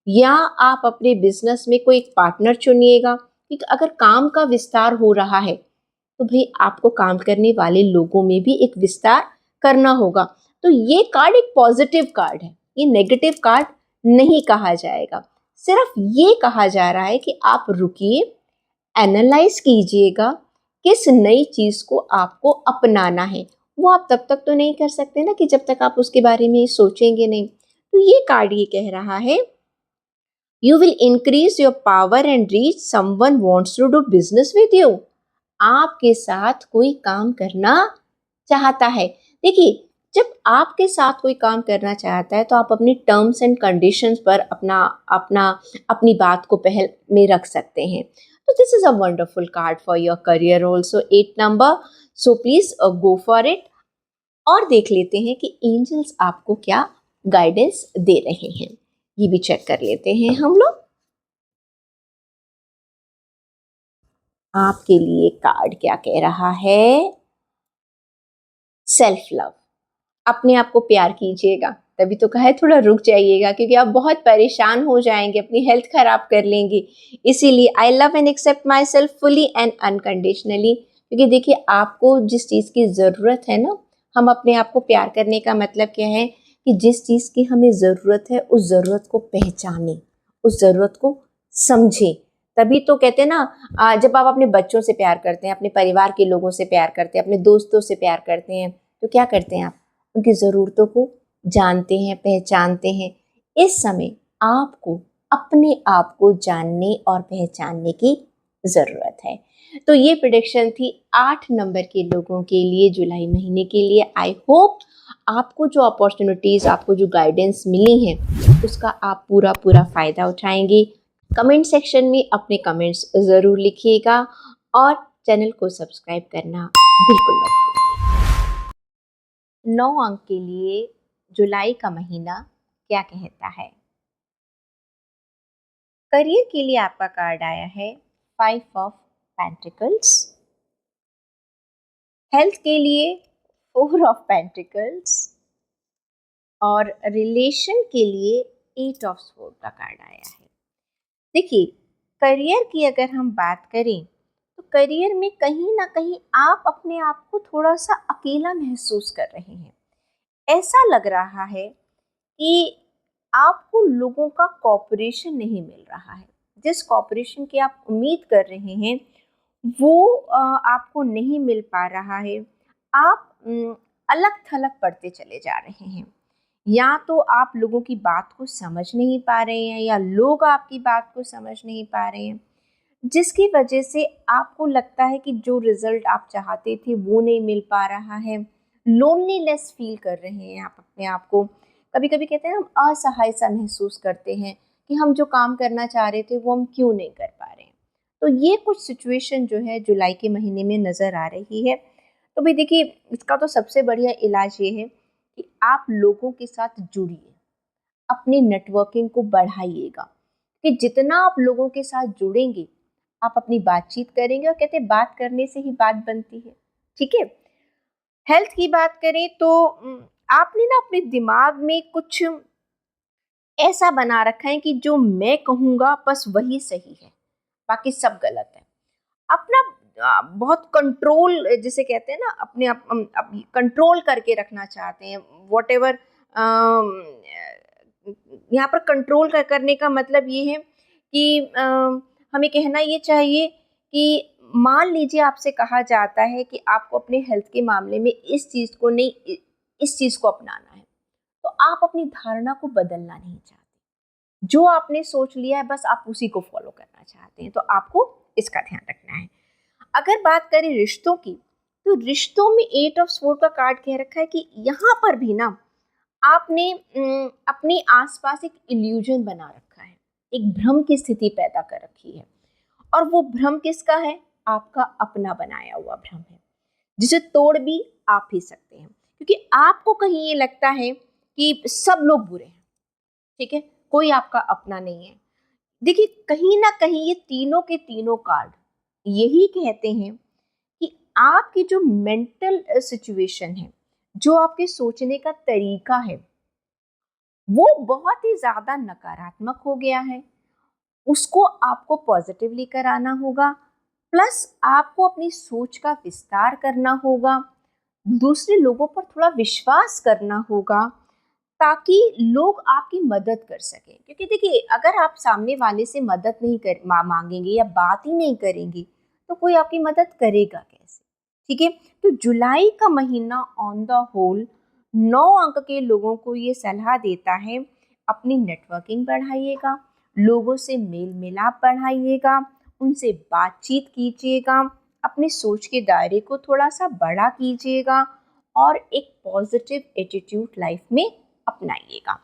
या आप अपने बिजनेस में कोई एक पार्टनर चुनिएगा। क्योंकि अगर काम का विस्तार हो रहा है तो भाई आपको काम करने वाले लोगों में भी एक विस्तार करना होगा। तो ये कार्ड एक पॉजिटिव कार्ड है, ये नेगेटिव कार्ड नहीं कहा जाएगा। सिर्फ ये कहा जा रहा है कि आप रुकिए, एनालाइज कीजिएगा किस नई चीज़ को आपको अपनाना है। वो आप तब तक तो नहीं कर सकते ना कि जब तक आप उसके बारे में सोचेंगे नहीं। तो ये कार्ड ये कह रहा है, you will increase your power and reach someone wants to do business with you. आपके साथ कोई काम करना चाहता है। देखिए, जब आपके साथ कोई काम करना चाहता है तो आप अपनी टर्म्स एंड कंडीशंस पर अपना अपना अपनी बात को पहल में रख सकते हैं। तो this is a wonderful card for your career also, 8 number. So please go for it. और देख लेते हैं कि एंजल्स आपको क्या गाइडेंस दे रहे हैं। ये भी चेक कर लेते हैं हम लोग। आपके लिए कार्ड क्या कह रहा है? Self love. अपने आप को प्यार कीजिएगा। तभी तो कहा है थोड़ा रुक जाइएगा, क्योंकि आप बहुत परेशान हो जाएंगे, अपनी हेल्थ खराब कर लेंगे। इसीलिए I love and accept myself fully and unconditionally. क्योंकि देखिए, आपको जिस चीज़ की ज़रूरत है ना, हम अपने आप को प्यार करने का मतलब क्या है कि जिस चीज़ की हमें ज़रूरत है उस ज़रूरत को पहचानें, उस ज़रूरत को समझें। तभी तो कहते हैं ना, जब आप अपने बच्चों से प्यार करते हैं, अपने परिवार के लोगों से प्यार करते हैं, अपने दोस्तों से प्यार करते हैं, तो क्या करते हैं आप? उनकी ज़रूरतों को जानते हैं, पहचानते हैं। इस समय आपको अपने आप को जानने और पहचानने की ज़रूरत है। तो ये प्रेडिक्शन थी 8 नंबर के लोगों के लिए जुलाई महीने के लिए। आई होप आपको जो अपॉर्चुनिटीज़, आपको जो गाइडेंस मिली हैं, उसका आप पूरा पूरा फ़ायदा उठाएंगे। कमेंट सेक्शन में अपने कमेंट्स ज़रूर लिखिएगा और चैनल को सब्सक्राइब करना बिल्कुल मत भूलिए। 9 अंक के लिए जुलाई का महीना क्या कहता है? करियर के लिए आपका कार्ड आया है 5 ऑफ पेंटिकल्स। हेल्थ के लिए 4 ऑफ पेंटिकल्स। और रिलेशन के लिए 8 ऑफ स्वॉर्ड का कार्ड आया है। देखिए, करियर की अगर हम बात करें तो करियर में कहीं ना कहीं आप अपने आप को थोड़ा सा अकेला महसूस कर रहे हैं। ऐसा लग रहा है कि आपको लोगों का कॉपरेशन नहीं मिल रहा है। जिस कॉपरेशन की आप उम्मीद कर रहे हैं वो आपको नहीं मिल पा रहा है। आप अलग थलग पड़ते चले जा रहे हैं। या तो आप लोगों की बात को समझ नहीं पा रहे हैं या लोग आपकी बात को समझ नहीं पा रहे हैं, जिसकी वजह से आपको लगता है कि जो रिजल्ट आप चाहते थे वो नहीं मिल पा रहा है। लोनलीनेस फील कर रहे हैं आप अपने आप को। कभी कभी कहते हैं हम असहाय सा महसूस करते हैं कि हम जो काम करना चाह रहे थे वो हम क्यों नहीं कर पा रहे हैं। तो ये कुछ सिचुएशन जो है जुलाई के महीने में नज़र आ रही है। तो भाई देखिए, इसका तो सबसे बढ़िया इलाज ये है कि आप लोगों के साथ जुड़िए, अपनी नेटवर्किंग को बढ़ाइएगा। कि जितना आप लोगों के साथ जुड़ेंगे, आप अपनी बातचीत करेंगे, और कहते हैं बात करने से ही बात बनती है। ठीक है। हेल्थ की बात करें तो आपने ना अपने दिमाग में कुछ ऐसा बना रखा है कि जो मैं कहूँगा बस वही सही है, बाकी सब गलत है। अपना बहुत कंट्रोल जिसे कहते हैं ना, अपने आप कंट्रोल करके रखना चाहते हैं। वॉट एवर, यहाँ पर कंट्रोल करने का मतलब ये है कि हमें कहना ये चाहिए कि मान लीजिए आपसे कहा जाता है कि आपको अपने हेल्थ के मामले में इस चीज़ को नहीं, इस चीज़ को अपनाना है, तो आप अपनी धारणा को बदलना नहीं चाहते। जो आपने सोच लिया है बस आप उसी को फॉलो करना चाहते हैं, तो आपको इसका ध्यान रखना है। अगर बात करें रिश्तों की, तो रिश्तों में 8 ऑफ स्वॉर्ड का कार्ड कह रखा है कि यहाँ पर भी ना आपने अपने आसपास एक इल्यूजन बना रखा है, एक भ्रम की स्थिति पैदा कर रखी है। और वो भ्रम किसका है? आपका अपना बनाया हुआ भ्रम है, जिसे तोड़ भी आप ही सकते हैं। क्योंकि आपको कहीं ये लगता है कि सब लोग बुरे हैं, ठीक है, कोई आपका अपना नहीं है। देखिए, कहीं ना कहीं ये तीनों के तीनों कार्ड यही कहते हैं कि आपकी जो मेंटल सिचुएशन है, जो आपके सोचने का तरीका है, वो बहुत ही ज़्यादा नकारात्मक हो गया है। उसको आपको पॉजिटिव लेकर आना होगा। प्लस आपको अपनी सोच का विस्तार करना होगा, दूसरे लोगों पर थोड़ा विश्वास करना होगा, ताकि लोग आपकी मदद कर सकें। क्योंकि देखिए, अगर आप सामने वाले से मदद नहीं मांगेंगे या बात ही नहीं करेंगे, तो कोई आपकी मदद करेगा कैसे? ठीक है। तो जुलाई का महीना ऑन द होल 9 अंक के लोगों को ये सलाह देता है, अपनी नेटवर्किंग बढ़ाइएगा, लोगों से मेल मिलाप बढ़ाइएगा, उनसे बातचीत कीजिएगा, अपनी सोच के दायरे को थोड़ा सा बड़ा कीजिएगा और एक पॉजिटिव एटीट्यूड लाइफ में अपनाइएगा।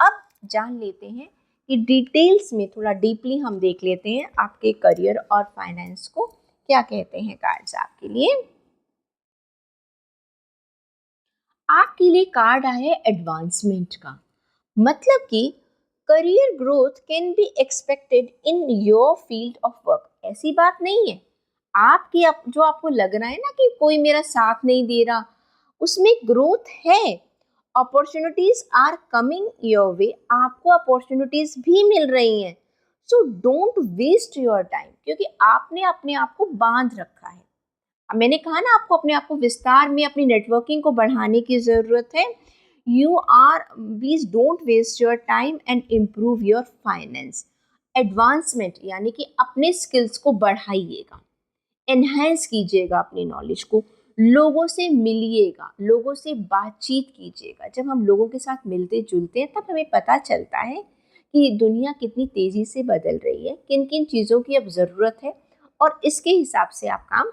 अब जान लेते हैं कि डिटेल्स में थोड़ा डीपली हम देख लेते हैं आपके करियर और फाइनेंस को क्या कहते हैं कार्ड्स आपके लिए। आपके लिए कार्ड आया है एडवांसमेंट का। मतलब कि career growth can be expected in your field of work. ऐसी बात नहीं है आपकी जो आपको लग रहा है ना कि कोई मेरा साथ नहीं दे रहा, उसमें ग्रोथ है। Opportunities are coming your way, आपको अपॉर्चुनिटीज भी मिल रही हैं। So don't waste your time, क्योंकि आपने अपने आप को बांध रखा है। मैंने कहा ना आपको अपने आप को विस्तार में अपनी नेटवर्किंग को बढ़ाने की ज़रूरत है। You are please don't waste your time and improve your finance. Advancement यानी कि अपने स्किल्स को बढ़ाइएगा, एनहेंस कीजिएगा अपनी नॉलेज को, लोगों से मिलिएगा, लोगों से बातचीत कीजिएगा। जब हम लोगों के साथ मिलते जुलते हैं तब हमें पता चलता है कि दुनिया कितनी तेज़ी से बदल रही है, किन किन चीज़ों की अब ज़रूरत है, और इसके हिसाब से आप काम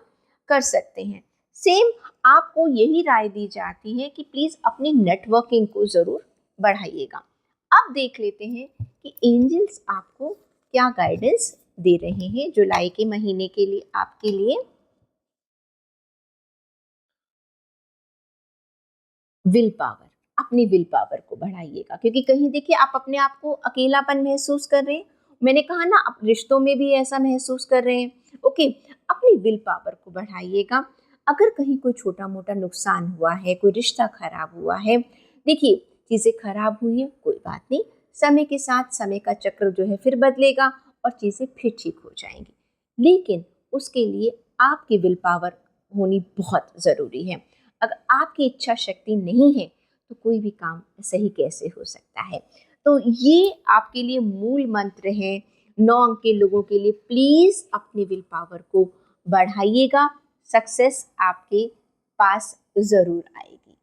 कर सकते हैं। सेम आपको यही राय दी जाती है कि प्लीज़ अपनी नेटवर्किंग को ज़रूर बढ़ाइएगा। अब देख लेते हैं कि एंजल्स आपको क्या गाइडेंस दे रहे हैं जुलाई के महीने के लिए आपके लिए। विल पावर, अपनी विल पावर को बढ़ाइएगा, क्योंकि कहीं देखिए आप अपने आप को अकेलापन महसूस कर रहे हैं। मैंने कहा ना आप रिश्तों में भी ऐसा महसूस कर रहे हैं। ओके, अपनी विल पावर को बढ़ाइएगा। अगर कहीं कोई छोटा मोटा नुकसान हुआ है, कोई रिश्ता खराब हुआ है, देखिए चीज़ें खराब हुई हैं, कोई बात नहीं, समय के साथ समय का चक्र जो है फिर बदलेगा और चीज़ें फिर ठीक हो जाएंगी। लेकिन उसके लिए आपकी विल पावर होनी बहुत ज़रूरी है। अगर आपकी इच्छा शक्ति नहीं है तो कोई भी काम सही कैसे हो सकता है। तो ये आपके लिए मूल मंत्र है 9 अंक के लोगों के लिए। प्लीज़ अपनी विल पावर को बढ़ाइएगा, सक्सेस आपके पास ज़रूर आएगी।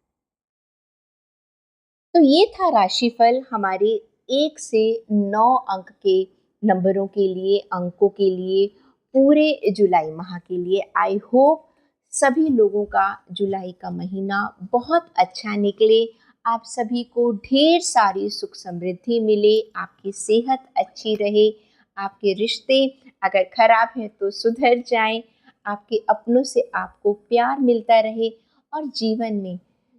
तो ये था राशिफल हमारे 1 से 9 अंक के नंबरों के लिए, अंकों के लिए, पूरे जुलाई माह के लिए। आई होप सभी लोगों का जुलाई का महीना बहुत अच्छा निकले, आप सभी को ढेर सारी सुख समृद्धि मिले, आपकी सेहत अच्छी रहे, आपके रिश्ते अगर खराब हैं तो सुधर जाएं, आपके अपनों से आपको प्यार मिलता रहे, और जीवन में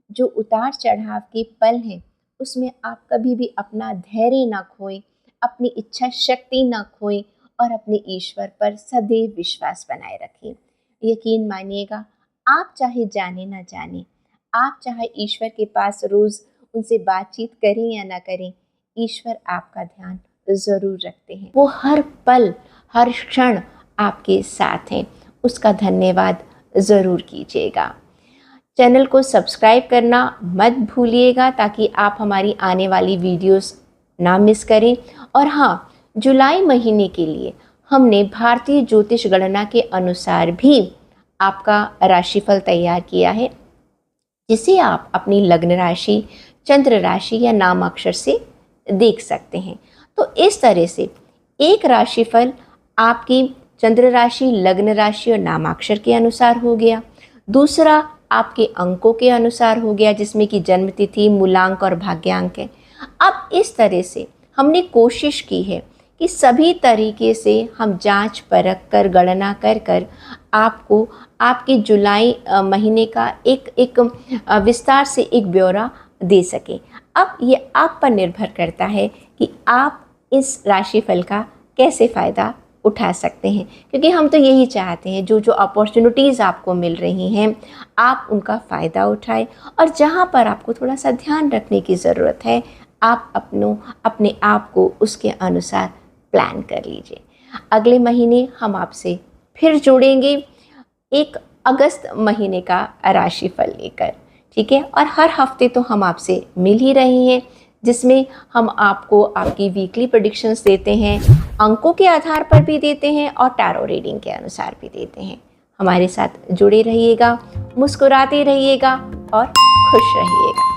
जो उतार चढ़ाव के पल हैं उसमें आप कभी भी अपना धैर्य ना खोएं, अपनी इच्छा शक्ति ना खोएं, और अपने ईश्वर पर सदैव विश्वास बनाए रखें। यकीन मानिएगा, आप चाहे जाने ना जाने, आप चाहे ईश्वर के पास रोज़ उनसे बातचीत करें या ना करें, ईश्वर आपका ध्यान ज़रूर रखते हैं। वो हर पल हर क्षण आपके साथ हैं, उसका धन्यवाद ज़रूर कीजिएगा। चैनल को सब्सक्राइब करना मत भूलिएगा ताकि आप हमारी आने वाली वीडियोस ना मिस करें। और हाँ, जुलाई महीने के लिए हमने भारतीय ज्योतिष गणना के अनुसार भी आपका राशिफल तैयार किया है, जिसे आप अपनी लग्न राशि, चंद्र राशि या नाम अक्षर से देख सकते हैं। तो इस तरह से एक राशिफल आपकी चंद्र राशि, लग्न राशि और नामाक्षर के अनुसार हो गया, दूसरा आपके अंकों के अनुसार हो गया जिसमें कि जन्म तिथि, मूलांक और भाग्यांक है। अब इस तरह से हमने कोशिश की है कि सभी तरीके से हम जांच परख कर, गणना कर कर आपको आपके जुलाई महीने का एक विस्तार से एक ब्यौरा दे सकें। अब ये आप पर निर्भर करता है कि आप इस राशिफल का कैसे फ़ायदा उठा सकते हैं, क्योंकि हम तो यही चाहते हैं जो जो अपॉर्चुनिटीज़ आपको मिल रही हैं आप उनका फ़ायदा उठाएं, और जहाँ पर आपको थोड़ा सा ध्यान रखने की ज़रूरत है आप अपने आप को उसके अनुसार प्लान कर लीजिए। अगले महीने हम आपसे फिर जुड़ेंगे 1 अगस्त महीने का राशिफल लेकर, ठीक है। और हर हफ्ते तो हम आपसे मिल ही रहे हैं, जिसमें हम आपको आपकी वीकली प्रेडिक्शंस देते हैं, अंकों के आधार पर भी देते हैं और टैरो रीडिंग के अनुसार भी देते हैं। हमारे साथ जुड़े रहिएगा, मुस्कुराते रहिएगा और खुश रहिएगा।